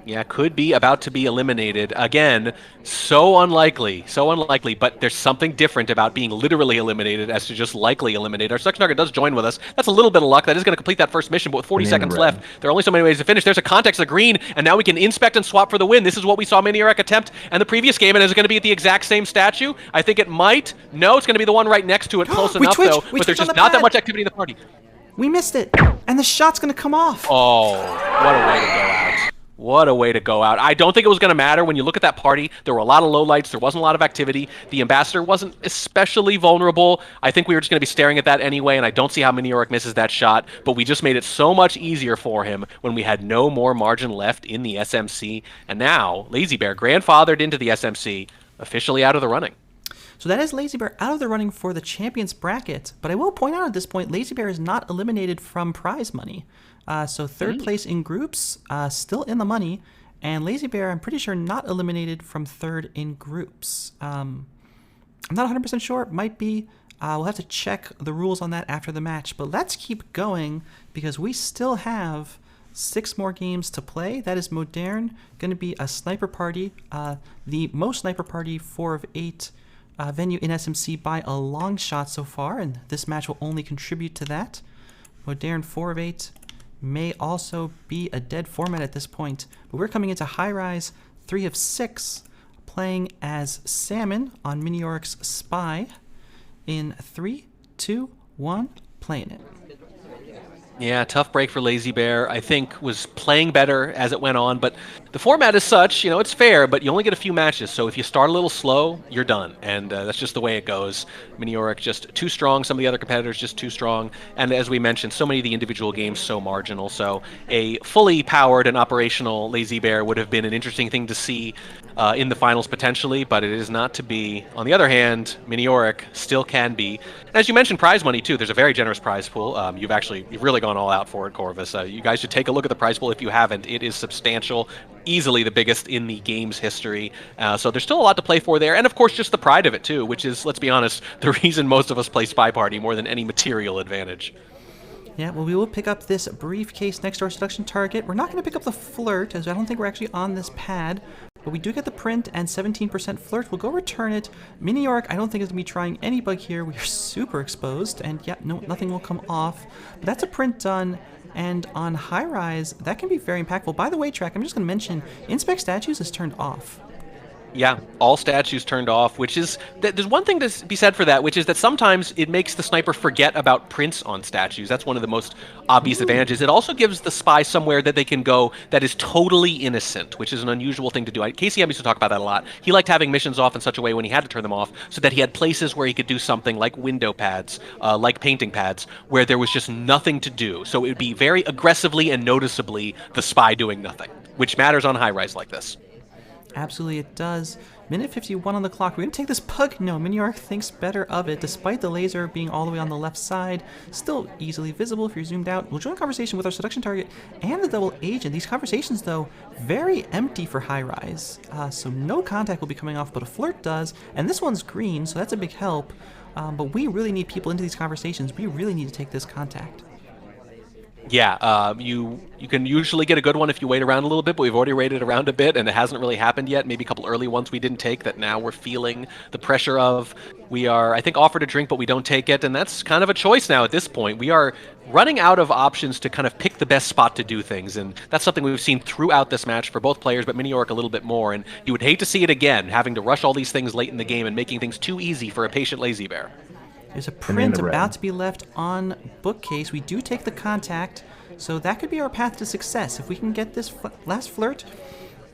Yeah, could be about to be eliminated. Again, so unlikely, but there's something different about being literally eliminated as to just likely eliminated. Our second target does join with us. That's a little bit of luck. That is going to complete that first mission, but with 40 seconds left, there are only so many ways to finish. There's a context of green, and now we can inspect and swap for the win. This is what we saw Miniorek attempt in the previous game, and is it going to be at the exact same statue? I think it might. No, it's going to be the one right next to it, close enough, though, but there's just not that much activity in the party. We missed it, and the shot's going to come off. Oh, what a way to go out. What a way to go out. I don't think it was going to matter. When you look at that party, there were a lot of lowlights. There wasn't a lot of activity. The Ambassador wasn't especially vulnerable. I think we were just going to be staring at that anyway, and I don't see how Miniorek misses that shot, but we just made it so much easier for him when we had no more margin left in the SMC. And now, Lazybear, grandfathered into the SMC, officially out of the running. So that is Lazybear out of the running for the Champions bracket, but I will point out at this point, Lazybear is not eliminated from prize money. So third place in groups, still in the money, and Lazybear, I'm pretty sure, not eliminated from third in groups. I'm not 100% sure. It might be. We'll have to check the rules on that after the match, but let's keep going because we still have 6 more games to play. That is Modern, going to be a sniper party, the most sniper party 4 of 8 venue in SMC by a long shot so far, and this match will only contribute to that. Modern 4 of 8. may also be a dead format at this point. But we're coming into High Rise 3 of 6, playing as Salmon on Miniorek's Spy in 3, 2, 1, playing it. Yeah, tough break for Lazybear. I think was playing better as it went on, but the format is such, it's fair, but you only get a few matches, so if you start a little slow, you're done, and that's just the way it goes. Miniorek just too strong, some of the other competitors just too strong, and as we mentioned, so many of the individual games so marginal, so a fully powered and operational Lazybear would have been an interesting thing to see in the finals potentially, but it is not to be. On the other hand, Miniorek still can be. As you mentioned, prize money too. There's a very generous prize pool. You've really gone all out for it, Corvus. You guys should take a look at the prize pool if you haven't. It is substantial, easily the biggest in the game's history. So there's still a lot to play for there, and of course just the pride of it too, which is, let's be honest, the reason most of us play SpyParty more than any material advantage. Yeah, well, we will pick up this briefcase next to our seduction target. We're not going to pick up the flirt, as I don't think we're actually on this pad. But we do get the print and 17% flirt. We'll go return it. Miniorek, I don't think is going to be trying any bug here. We are super exposed, and yeah, no, nothing will come off. But that's a print done. And on High Rise, that can be very impactful. By the way, Track, I'm just going to mention, Inspect Statues is turned off. Yeah, all statues turned off, which is, there's one thing to be said for that, which is that sometimes it makes the sniper forget about prints on statues. That's one of the most obvious advantages. It also gives the spy somewhere that they can go that is totally innocent, which is an unusual thing to do. KCM used to talk about that a lot. He liked having missions off in such a way when he had to turn them off, so that he had places where he could do something like window pads, like painting pads, where there was just nothing to do. So it would be very aggressively and noticeably the spy doing nothing, which matters on high rise like this. Absolutely it does. Minute 51 on the clock. We're going to take this pug. No, Miniorek thinks better of it, despite the laser being all the way on the left side. Still easily visible if you're zoomed out. We'll join conversation with our seduction target and the double agent. These conversations, though, very empty for high rise. So no contact will be coming off, but a flirt does. And this one's green, so that's a big help. But we really need people into these conversations. We really need to take this contact. Yeah, you can usually get a good one if you wait around a little bit, but we've already waited around a bit, and it hasn't really happened yet. Maybe a couple early ones we didn't take that now we're feeling the pressure of. We are, I think, offered a drink, but we don't take it, and that's kind of a choice now at this point. We are running out of options to kind of pick the best spot to do things, and that's something we've seen throughout this match for both players, but Miniorek a little bit more, and you would hate to see it again, having to rush all these things late in the game and making things too easy for a patient Lazybear. There's a print about to be left on bookcase. We do take the contact, so that could be our path to success. If we can get this last flirt,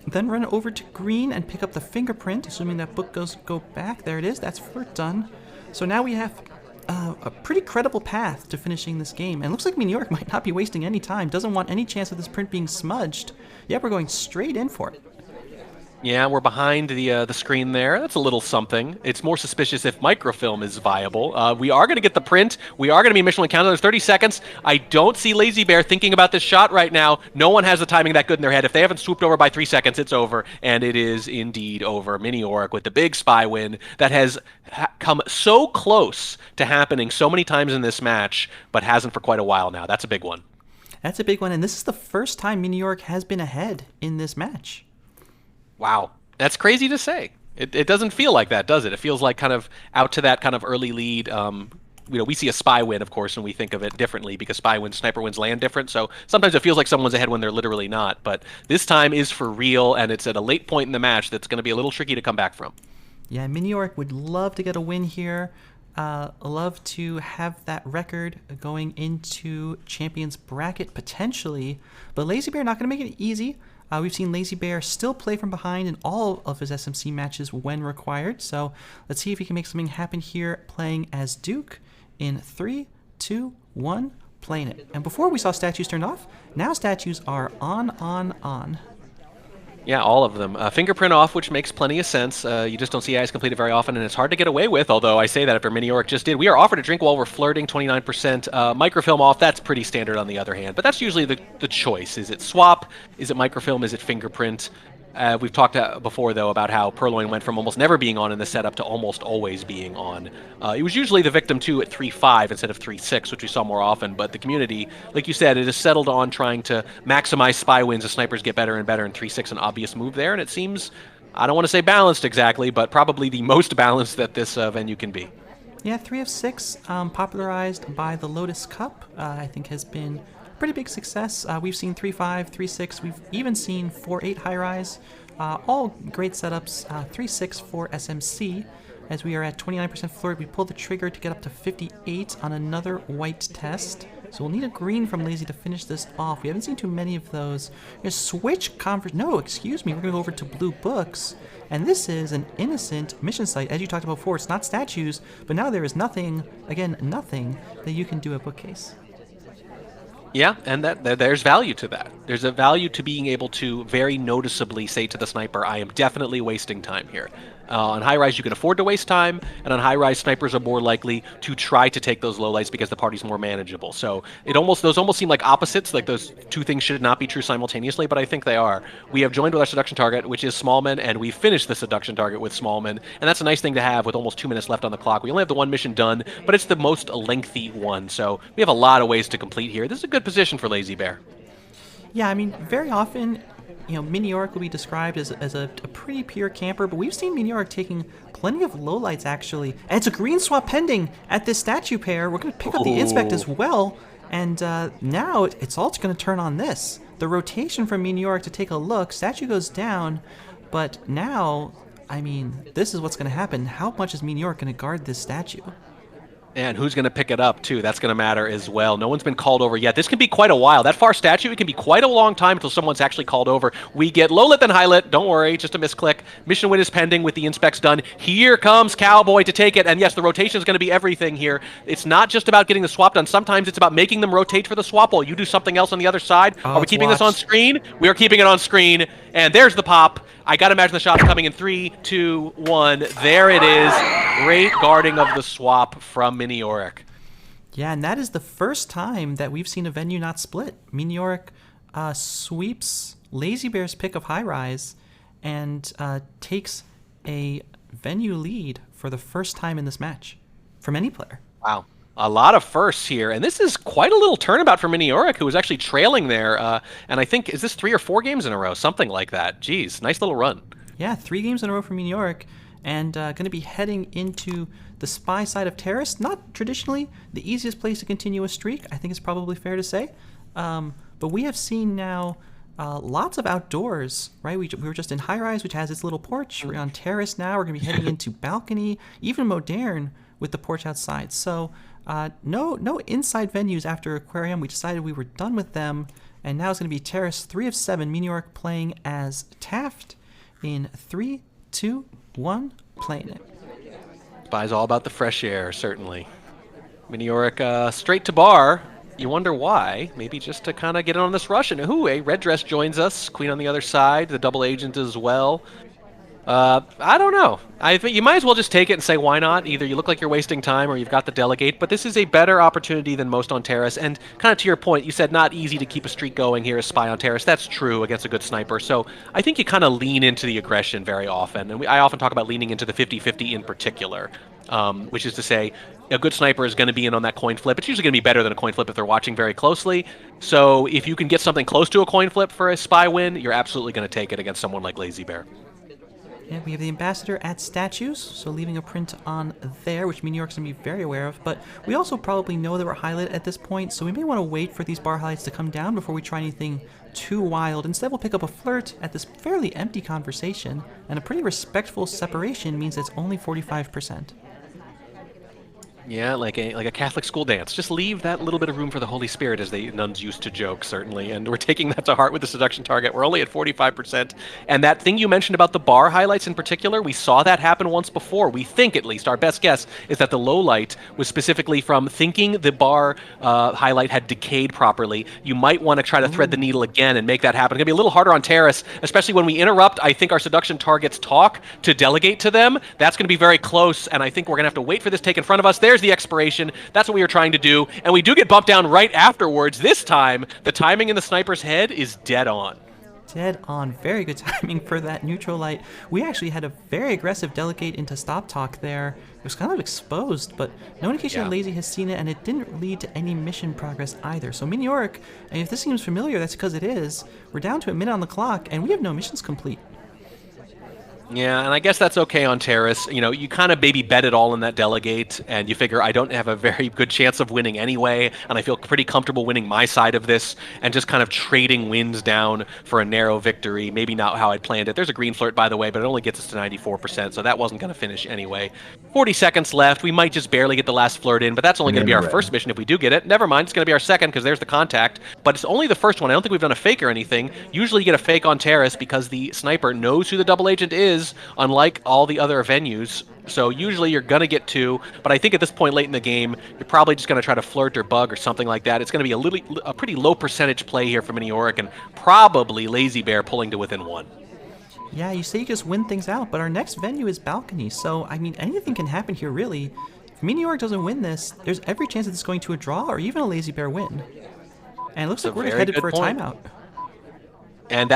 then run over to green and pick up the fingerprint, assuming that book go back. There it is. That's flirt done. So now we have a pretty credible path to finishing this game. And it looks like Miniorek might not be wasting any time. Doesn't want any chance of this print being smudged. Yeah, we're going straight in for it. Yeah, we're behind the screen there. That's a little something. It's more suspicious if microfilm is viable. We are going to get the print. We are going to be mission countdown. There's 30 seconds. I don't see Lazybear thinking about this shot right now. No one has the timing that good in their head. If they haven't swooped over by 3 seconds, it's over. And it is indeed over. Miniorek with the big spy win that has come so close to happening so many times in this match, but hasn't for quite a while now. That's a big one. That's a big one. And this is the first time Miniorek has been ahead in this match. Wow, that's crazy to say. It doesn't feel like that, does it? It feels like kind of out to that kind of early lead. We see a spy win, of course, and we think of it differently because spy wins, sniper wins land different. So sometimes it feels like someone's ahead when they're literally not. But this time is for real, and it's at a late point in the match that's going to be a little tricky to come back from. Yeah, Miniorek would love to get a win here. Love to have that record going into Champions Bracket potentially. But Lazybear not going to make it easy. We've seen Lazybear still play from behind in all of his SMC matches when required. So let's see if he can make something happen here playing as Duke in 3, 2, 1, playing it. And before we saw statues turned off, now statues are on. Yeah, all of them. Fingerprint off, which makes plenty of sense. You just don't see eyes completed very often, and it's hard to get away with, although I say that after Miniorek just did. We are offered a drink while we're flirting, 29%. Microfilm off, that's pretty standard on the other hand, but that's usually the choice. Is it swap? Is it microfilm? Is it fingerprint? We've talked before, though, about how Purloin went from almost never being on in the setup to almost always being on. It was usually the victim, too, at 3.5 instead of 3.6, which we saw more often, but the community, like you said, it has settled on trying to maximize spy wins as snipers get better and better, and 3.6 an obvious move there, and it seems, I don't want to say balanced exactly, but probably the most balanced that this venue can be. Yeah, 3 of 6, popularized by the Lotus Cup, I think has been pretty big success. We've seen 3-5, 3-6. We've even seen 4-8 high-rise. All great setups. 3-6 for SMC. As we are at 29% floor, we pull the trigger to get up to 58 on another white test. So we'll need a green from Lazy to finish this off. We haven't seen too many of those. Switch conference. No, excuse me. We're going to go over to blue books. And this is an innocent mission site. As you talked about before, it's not statues, but now there is nothing, again, nothing that you can do at bookcase. Yeah, and there's value to that. There's a value to being able to very noticeably say to the sniper, I am definitely wasting time here. On high-rise, you can afford to waste time, and on high-rise, snipers are more likely to try to take those lowlights because the party's more manageable. So those almost seem like opposites, like those two things should not be true simultaneously, but I think they are. We have joined with our seduction target, which is Smallman, and we finished the seduction target with Smallman, and that's a nice thing to have with almost 2 minutes left on the clock. We only have the one mission done, but it's the most lengthy one, so we have a lot of ways to complete here. This is a good position for Lazybear. Yeah, I mean, very often, Miniorek will be described as a pretty pure camper, but we've seen Miniorek taking plenty of lowlights, actually. And it's a green swap pending at this statue pair. We're going to pick up the inspect as well, and now it's all going to turn on this. The rotation from Miniorek to take a look, statue goes down, but now, I mean, this is what's going to happen. How much is Miniorek going to guard this statue? And who's going to pick it up, too? That's going to matter as well. No one's been called over yet. This can be quite a while. That far statue, it can be quite a long time until someone's actually called over. We get low lit, then high lit. Don't worry, just a misclick. Mission win is pending with the inspects done. Here comes Cowboy to take it. And yes, the rotation is going to be everything here. It's not just about getting the swap done. Sometimes it's about making them rotate for the swap while you do something else on the other side. Are we keeping this on screen? We are keeping it on screen. And there's the pop. I got to imagine the shot's coming in 3, 2, 1. There it is. Great guarding of the swap from Miniorek. Yeah, and that is the first time that we've seen a venue not split. Miniorek sweeps Lazybear's pick of high rise and takes a venue lead for the first time in this match from any player. Wow. A lot of firsts here, and this is quite a little turnabout for Miniorek, who was actually trailing there, and I think, is this 3 or 4 games in a row? Something like that. Jeez, nice little run. Yeah, 3 games in a row for Miniorek, and going to be heading into the spy side of Terrace. Not traditionally the easiest place to continue a streak, I think it's probably fair to say, but we have seen now lots of outdoors, right? We were just in high rise, which has its little porch. We're on Terrace now. We're going to be heading into balcony, even modern with the porch outside. So no inside venues after Aquarium. We decided we were done with them, and now it's going to be Terrace 3 of 7. Miniorek playing as Taft in 3, 2, 1, playing it. Spy's all about the fresh air, certainly. Miniorek straight to bar. You wonder why. Maybe just to kind of get in on this rush. And a red dress joins us. Queen on the other side. The double agent as well. I don't know. I think you might as well just take it and say, why not? Either you look like you're wasting time or you've got the delegate, but this is a better opportunity than most on Terrace. And kind of to your point, you said not easy to keep a streak going here as Spy on Terrace. That's true against a good sniper. So I think you kind of lean into the aggression very often. And I often talk about leaning into the 50-50 in particular, which is to say a good sniper is going to be in on that coin flip. It's usually going to be better than a coin flip if they're watching very closely. So if you can get something close to a coin flip for a Spy win, you're absolutely going to take it against someone like Lazybear. Yeah, we have the ambassador at statues, so leaving a print on there, which Miniorek's going to be very aware of. But we also probably know that we're highlight at this point, so we may want to wait for these bar highlights to come down before we try anything too wild. Instead, we'll pick up a flirt at this fairly empty conversation, and a pretty respectful separation means it's only 45%. Yeah, like a Catholic school dance. Just leave that little bit of room for the Holy Spirit, as the nuns used to joke, certainly. And we're taking that to heart with the seduction target. We're only at 45%. And that thing you mentioned about the bar highlights in particular, we saw that happen once before. We think, at least, our best guess is that the low light was specifically from thinking the bar highlight had decayed properly. You might want to try to thread the needle again and make that happen. It's going to be a little harder on Terrace, especially when we interrupt, I think, our seduction targets talk to delegate to them. That's going to be very close, and I think we're going to have to wait for this take in front of us. There's the expiration. That's what we were trying to do, and we do get bumped down right afterwards. This time, the timing in the sniper's head is dead on. Dead on. Very good timing for that neutral light. We actually had a very aggressive delegate into stop talk there. It was kind of exposed, but no indication that Lazy has seen it, and it didn't lead to any mission progress either. So Miniorek, if this seems familiar, that's because it is. We're down to a minute on the clock, and we have no missions complete. Yeah, and I guess that's okay on Terrace. You know, you kind of maybe bet it all in that delegate, and you figure I don't have a very good chance of winning anyway, and I feel pretty comfortable winning my side of this, and just kind of trading wins down for a narrow victory. Maybe not how I'd planned it. There's a green flirt, by the way, but it only gets us to 94%, so that wasn't going to finish anyway. 40 seconds left. We might just barely get the last flirt in, but that's only going to be our first mission if we do get it. Never mind, it's going to be our second because there's the contact, but it's only the first one. I don't think we've done a fake or anything. Usually you get a fake on Terrace because the sniper knows who the double agent is, unlike all the other venues. So usually you're going to get 2, but I think at this point late in the game, you're probably just going to try to flirt or bug or something like that. It's going to be a pretty low percentage play here for Miniorek, and probably Lazybear pulling to within 1. Yeah, you say you just win things out, but our next venue is Balcony, so, I mean, anything can happen here, really. If Miniorek doesn't win this, there's every chance that it's going to a draw or even a Lazybear win. And it looks like we're headed for a timeout. And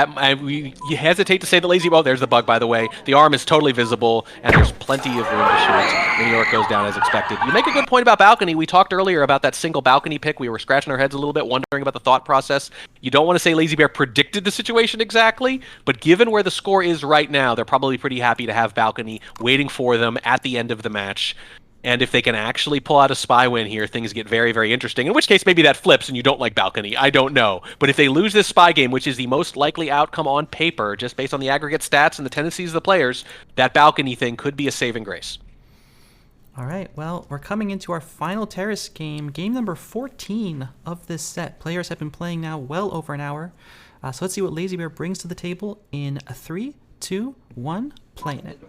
you hesitate to say the Lazybear. Oh, there's the bug, by the way. The arm is totally visible, and there's plenty of room to shoot. Miniorek goes down as expected. You make a good point about Balcony. We talked earlier about that single Balcony pick. We were scratching our heads a little bit, wondering about the thought process. You don't want to say Lazybear predicted the situation exactly, but given where the score is right now, they're probably pretty happy to have Balcony waiting for them at the end of the match. And if they can actually pull out a spy win here, things get very, very interesting. In which case, maybe that flips and you don't like Balcony. I don't know. But if they lose this spy game, which is the most likely outcome on paper, just based on the aggregate stats and the tendencies of the players, that Balcony thing could be a saving grace. All right, well, we're coming into our final Terrace game, game number 14 of this set. Players have been playing now well over an hour. So let's see what Lazybear brings to the table in a 3, 2, 1, playing it.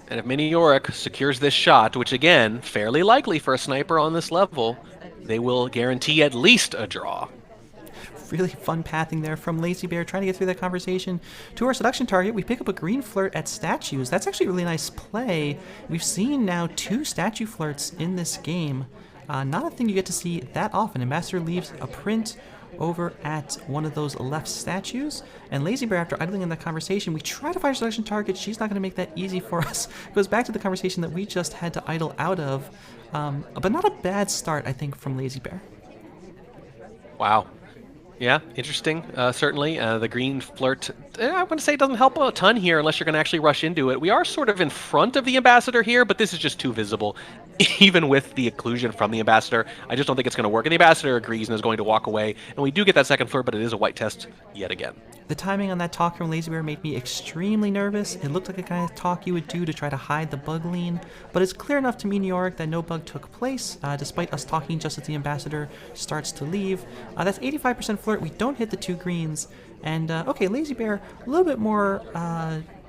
And if Miniorek secures this shot, which again, fairly likely for a sniper on this level, they will guarantee at least a draw. Really fun pathing there from Lazybear, trying to get through that conversation to our seduction target. We pick up a green flirt at statues. That's actually a really nice play. We've seen now 2 statue flirts in this game. Not a thing you get to see that often. Ambassador leaves a print over at one of those left statues, and Lazybear, after idling in that conversation, we try to find a selection target. She's not going to make that easy for us. It goes back to the conversation that we just had to idle out of, but not a bad start, I think, from Lazybear. Wow. Yeah, interesting, certainly. The green flirt, I want to say it doesn't help a ton here unless you're going to actually rush into it. We are sort of in front of the Ambassador here, but this is just too visible. Even with the occlusion from the Ambassador, I just don't think it's going to work. And the Ambassador agrees and is going to walk away. And we do get that second flirt, but it is a white test yet again. The timing on that talk from Lazybear made me extremely nervous. It looked like a kind of talk you would do to try to hide the bug lean, but it's clear enough to Miniorek that no bug took place, despite us talking just as the Ambassador starts to leave. That's 85% flirt. We don't hit the 2 greens. And, okay, Lazybear, a little bit more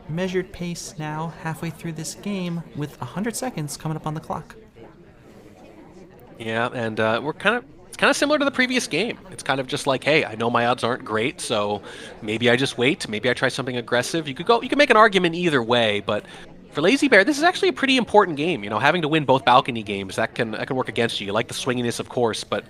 measured pace now, halfway through this game, with 100 seconds coming up on the clock. Yeah, and it's kind of similar to the previous game. It's kind of just like, hey, I know my odds aren't great, so maybe I just wait. Maybe I try something aggressive. You could make an argument either way, but for Lazybear, this is actually a pretty important game. You know, having to win both balcony games, that can work against you. You like the swinginess, of course, but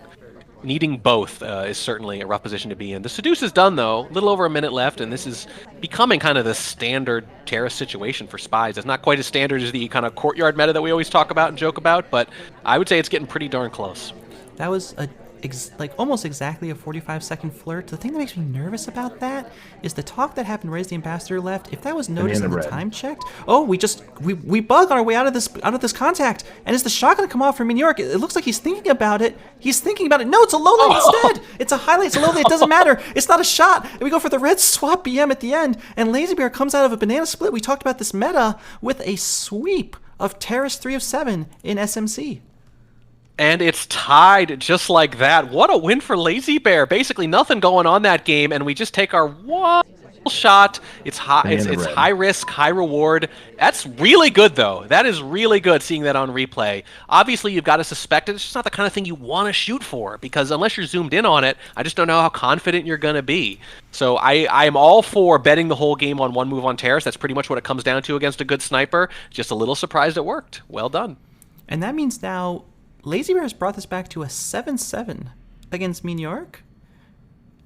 needing both is certainly a rough position to be in. The seduce is done, though. A little over a minute left, and this is becoming kind of the standard Terrace situation for spies. It's not quite as standard as the kind of courtyard meta that we always talk about and joke about, but I would say it's getting pretty darn close. That was almost exactly a 45-second flirt. The thing that makes me nervous about that is the talk that happened right as the Ambassador left. If that was noticed and the time checked, we bug on our way out of this contact, and is the shot going to come off from Miniorek? It looks like he's thinking about it. No, it's a low light instead. It's a highlight. It's a low light. It doesn't matter. It's not a shot. And we go for the red swap BM at the end, and Lazybear comes out of a banana split. We talked about this meta with a sweep of Terrace 3 of 7 in SMC. And it's tied just like that. What a win for Lazybear. Basically nothing going on that game, and we just take our one shot. It's high. It's high risk, high reward. That's really good, though. That is really good, seeing that on replay. Obviously, you've got to suspect it. It's just not the kind of thing you want to shoot for, because unless you're zoomed in on it, I just don't know how confident you're going to be. So I'm all for betting the whole game on one move on Terrace. That's pretty much what it comes down to against a good sniper. Just a little surprised it worked. Well done. And that means now Lazybear has brought this back to a 7-7 against Miniorek.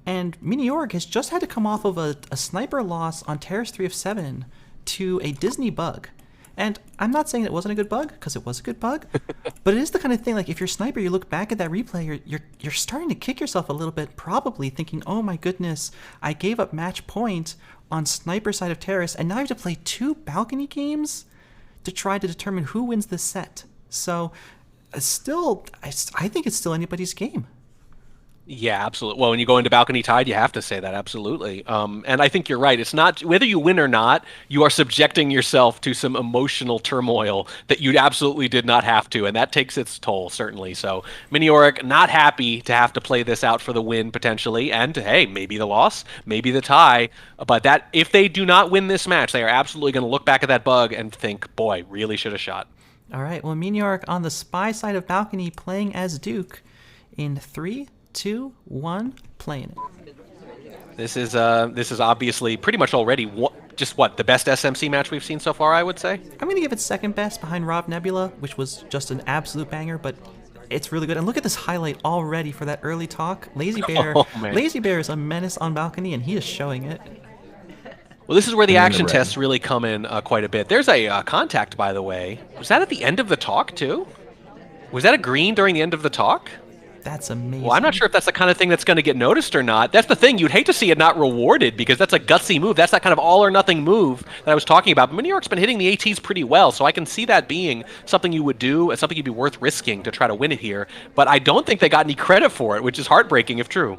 And Miniorek has just had to come off of a sniper loss on Terrace 3 of 7 to a Disney bug. And I'm not saying it wasn't a good bug, because it was a good bug, but it is the kind of thing, like, if you're sniper, you look back at that replay, you're starting to kick yourself a little bit, probably thinking, oh my goodness, I gave up match point on sniper side of terrace, and now you have to play 2 balcony games to try to determine who wins this set. So I think it's still anybody's game. Yeah, absolutely. Well, when you go into balcony tide, you have to say that, absolutely. And I think you're right. It's not whether you win or not, you are subjecting yourself to some emotional turmoil that you absolutely did not have to, and that takes its toll, certainly. So Miniorek not happy to have to play this out for the win, potentially, and hey, maybe the loss, maybe the tie. But that if they do not win this match, they are absolutely going to look back at that bug and think, boy, really should have shot. All right, well, Miniorek on the spy side of balcony playing as Duke in 3, 2, 1, playing it. This is obviously pretty much already the best SMC match we've seen so far, I would say. I'm going to give it second best behind Rob Nebula, which was just an absolute banger, but it's really good. And look at this highlight already for that early talk. Lazybear, Lazybear is a menace on balcony, and he is showing it. Well, this is where the action tests really come in quite a bit. There's a contact, by the way. Was that at the end of the talk, too? Was that a green during the end of the talk? That's amazing. Well, I'm not sure if that's the kind of thing that's going to get noticed or not. That's the thing. You'd hate to see it not rewarded because that's a gutsy move. That's that kind of all-or-nothing move that I was talking about. But Miniorek's been hitting the ATs pretty well, so I can see that being something you would do, something you'd be worth risking to try to win it here. But I don't think they got any credit for it, which is heartbreaking if true.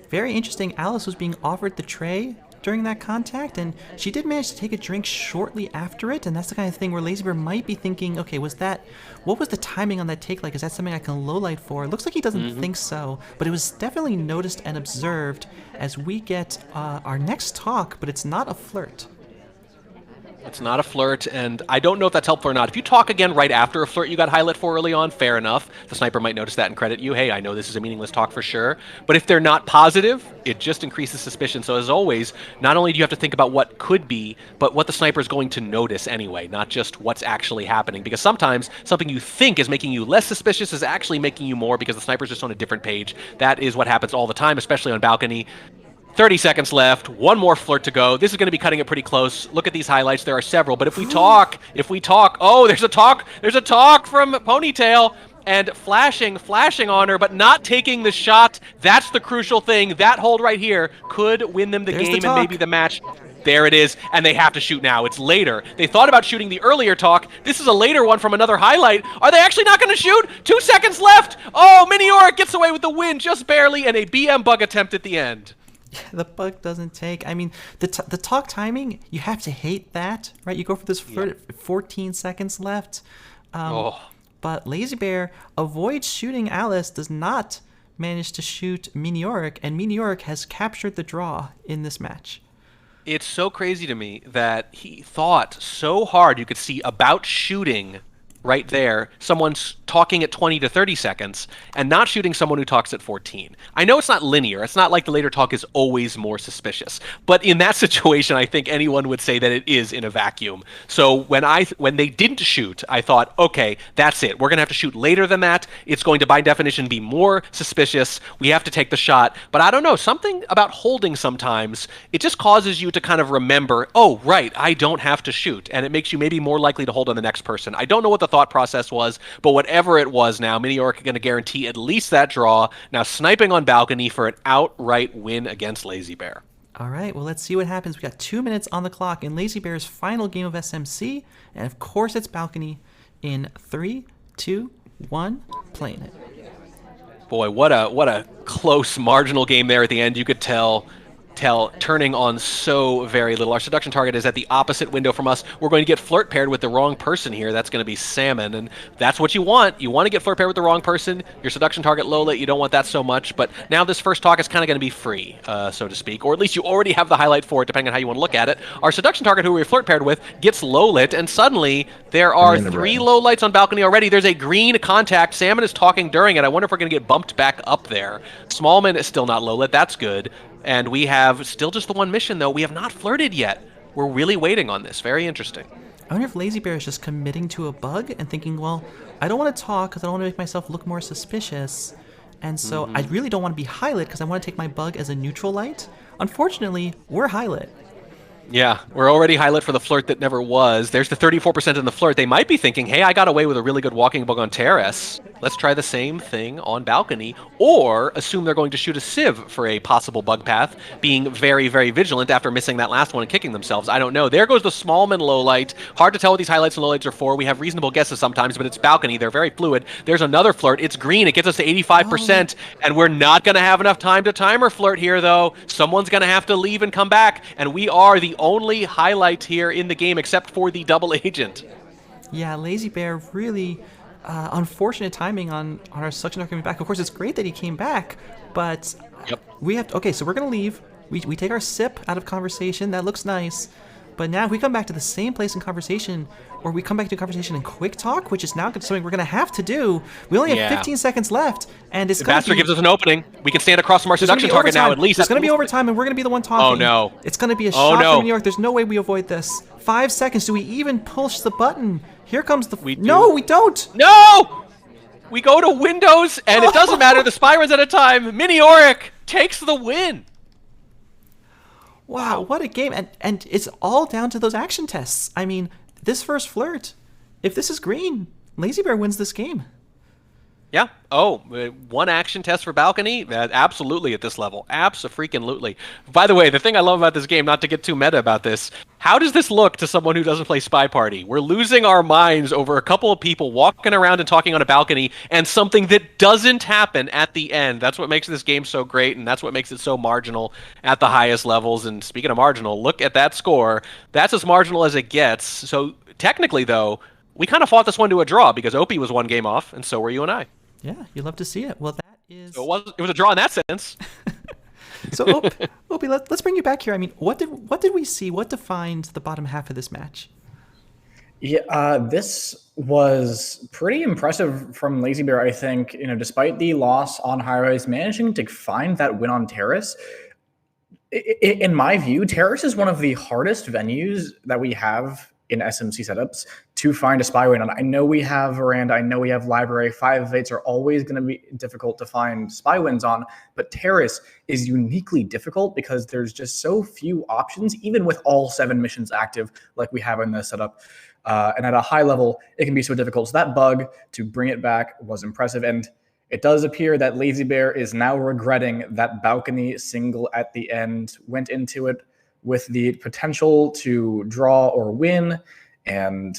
Very interesting. Alice was being offered the tray during that contact, and she did manage to take a drink shortly after it, and that's the kind of thing where Lazybear might be thinking, okay, what was the timing on that take like? Is that something I can lowlight for? It looks like he doesn't think so, but it was definitely noticed and observed as we get our next talk, but it's not a flirt. It's not a flirt, and I don't know if that's helpful or not. If you talk again right after a flirt you got highlight for early on, fair enough. The sniper might notice that and credit you. Hey, I know this is a meaningless talk for sure. But if they're not positive, it just increases suspicion. So as always, not only do you have to think about what could be, but what the sniper is going to notice anyway, not just what's actually happening. Because sometimes something you think is making you less suspicious is actually making you more because the sniper's just on a different page. That is what happens all the time, especially on balcony. 30 seconds left, one more flirt to go. This is going to be cutting it pretty close. Look at these highlights. There are several. But if we talk, oh, there's a talk from Ponytail. And flashing on her, but not taking the shot. That's the crucial thing. That hold right here could win them the game and maybe the match. There it is, and they have to shoot now. It's later. They thought about shooting the earlier talk. This is a later one from another highlight. Are they actually not going to shoot? 2 seconds left. Oh, Miniorek gets away with the win just barely, and a BM bug attempt at the end. The bug doesn't take. I mean, the talk timing, you have to hate that, right? You go for this flirt at 14 seconds left. But Lazybear avoids shooting Alice, does not manage to shoot Miniorek, and Miniorek has captured the draw in this match. It's so crazy to me that he thought so hard you could see about shooting right there, someone's talking at 20 to 30 seconds and not shooting someone who talks at 14. I know it's not linear. It's not like the later talk is always more suspicious. But in that situation, I think anyone would say that it is in a vacuum. So when they didn't shoot, I thought, okay, that's it. We're going to have to shoot later than that. It's going to, by definition, be more suspicious. We have to take the shot. But I don't know, something about holding sometimes, it just causes you to kind of remember, oh, right, I don't have to shoot. And it makes you maybe more likely to hold on the next person. I don't know what the thought process was, but whatever it was now, Miniorek are going to guarantee at least that draw. Now sniping on balcony for an outright win against Lazybear. All right, well, let's see what happens. We got 2 minutes on the clock in Lazybear's final game of SMC, and of course it's balcony in 3, 2, 1, playing it. Boy, what a close marginal game there at the end. You could tell turning on so very little. Our seduction target is at the opposite window from us. We're going to get flirt paired with the wrong person here. That's going to be Salmon, and that's what you want. You want to get flirt paired with the wrong person. Your seduction target low lit, you don't want that so much, but now this first talk is kind of going to be free, so to speak, or at least you already have the highlight for it, depending on how you want to look at it. Our seduction target, who we're flirt paired with, gets low lit, and suddenly there are 3 low lights on balcony already. There's a green contact. Salmon is talking during it. I wonder if we're going to get bumped back up there. Smallman is still not low lit. That's good. And we have still just the one mission, though. We have not flirted yet. We're really waiting on this. Very interesting. I wonder if Lazybear is just committing to a bug and thinking, well, I don't want to talk because I don't want to make myself look more suspicious. And so I really don't want to be high lit because I want to take my bug as a neutral light. Unfortunately, we're high lit. Yeah, we're already highlight for the flirt that never was. There's the 34% in the flirt. They might be thinking, hey, I got away with a really good walking bug on terrace. Let's try the same thing on balcony, or assume they're going to shoot a sieve for a possible bug path, being very, very vigilant after missing that last one and kicking themselves. I don't know. There goes the Smallman low light. Hard to tell what these highlights and lowlights are for. We have reasonable guesses sometimes, but it's balcony. They're very fluid. There's another flirt. It's green. It gets us to 85%, and we're not going to have enough time to timer flirt here, though. Someone's going to have to leave and come back, and we are the only highlight here in the game except for the double agent. Yeah, Lazybear really unfortunate timing on our selection coming back. Of course, it's great that he came back, but we have to, okay, so we're going to leave. We take our sip out of conversation. That looks nice. But now if we come back to the same place in conversation, or we come back to conversation in quick talk, which is now something we're going to have to do. We only have 15 seconds left, and it's going to be... gives us an opening. We can stand across from our seduction target now, at least. It's going to be overtime, and we're going to be the one talking. Oh, no. It's going to be a shot from New York. There's no way we avoid this. 5 seconds. Do we even push the button? Here comes the... No, we don't! No! We go to Windows, and it doesn't matter. The spy runs out of time. Miniorek takes the win. Wow, what a game. And it's all down to those action tests. I mean, this first flirt, if this is green, Lazybear wins this game. Yeah. Oh, one action test for balcony? Absolutely at this level. Abso-freaking-lutely. By the way, the thing I love about this game, not to get too meta about this, how does this look to someone who doesn't play Spy Party? We're losing our minds over a couple of people walking around and talking on a balcony and something that doesn't happen at the end. That's what makes this game so great, and that's what makes it so marginal at the highest levels. And speaking of marginal, look at that score. That's as marginal as it gets. So technically, though, we kind of fought this one to a draw because Opie was one game off, and so were you and I. Yeah, you love to see it. Well, that is... So it was a draw in that sense. So, Opie, let's bring you back here. I mean, what did we see? What defined the bottom half of this match? Yeah, this was pretty impressive from Lazybear, I think. You know, despite the loss on high-rise, managing to find that win on terrace. In my view, terrace is one of the hardest venues that we have in SMC setups to find a spy win on. I know we have Veranda, I know we have Library, 5 of 8s are always going to be difficult to find spy wins on, but Terrace is uniquely difficult because there's just so few options, even with all 7 missions active like we have in this setup. And at a high level, it can be so difficult. So that bug, to bring it back, was impressive. And it does appear that Lazybear is now regretting that balcony single at the end, went into it with the potential to draw or win. And,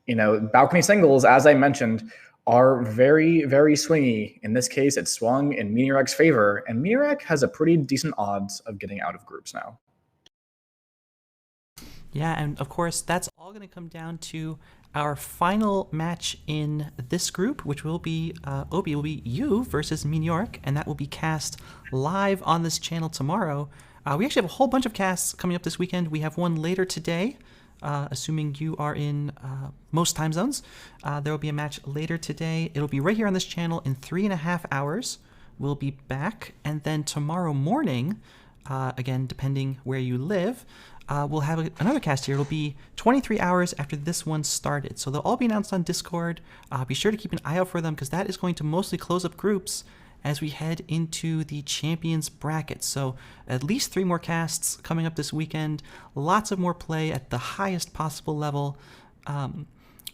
you know, balcony singles, as I mentioned, are very, very swingy. In this case, it swung in Miniorek's favor, and Miniorek has a pretty decent odds of getting out of groups now. Yeah, and of course, that's all going to come down to our final match in this group, which will be, Opie, will be you versus Miniorek, and that will be cast live on this channel tomorrow. We actually have a whole bunch of casts coming up this weekend. We have one later today, assuming you are in most time zones. There will be a match later today. It'll be right here on this channel in 3.5 hours. We'll be back. And then tomorrow morning, again, depending where you live, we'll have another cast here. It'll be 23 hours after this one started. So they'll all be announced on Discord. Be sure to keep an eye out for them because that is going to mostly close up groups as we head into the Champions bracket. So at least 3 more casts coming up this weekend, lots of more play at the highest possible level. And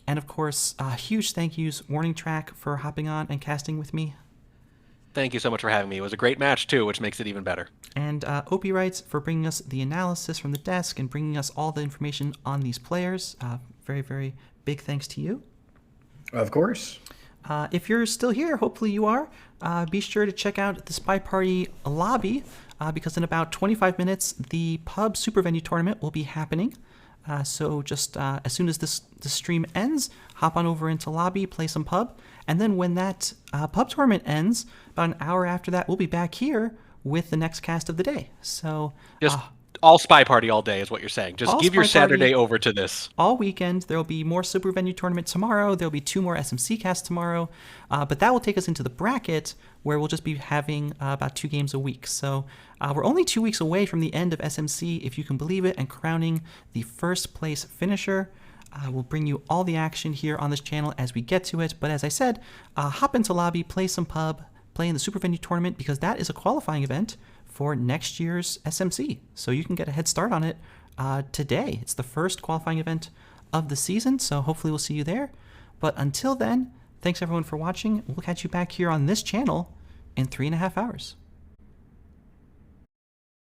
of course, huge thank yous, Warning Track, for hopping on and casting with me. Thank you so much for having me. It was a great match too, which makes it even better. And Opie writes for bringing us the analysis from the desk and bringing us all the information on these players. Very, very big thanks to you. Of course. If you're still here, hopefully you are, be sure to check out the Spy Party lobby because in about 25 minutes, the pub super venue tournament will be happening. So just as soon as this stream ends, hop on over into lobby, play some pub. And then when that pub tournament ends, about an hour after that, we'll be back here with the next cast of the day. So just all Spy Party all day is what you're saying. Just give your Saturday over to this. All weekend. There will be more Super Venue Tournament tomorrow. There will be 2 more SMC casts tomorrow. But that will take us into the bracket where we'll just be having about 2 games a week. So we're only 2 weeks away from the end of SMC, if you can believe it, and crowning the first place finisher. We'll bring you all the action here on this channel as we get to it. But as I said, hop into lobby, play some pub, play in the Super Venue Tournament because that is a qualifying event for next year's SMC. So you can get a head start on it today. It's the first qualifying event of the season, so hopefully we'll see you there. But until then, thanks everyone for watching. We'll catch you back here on this channel in 3.5 hours.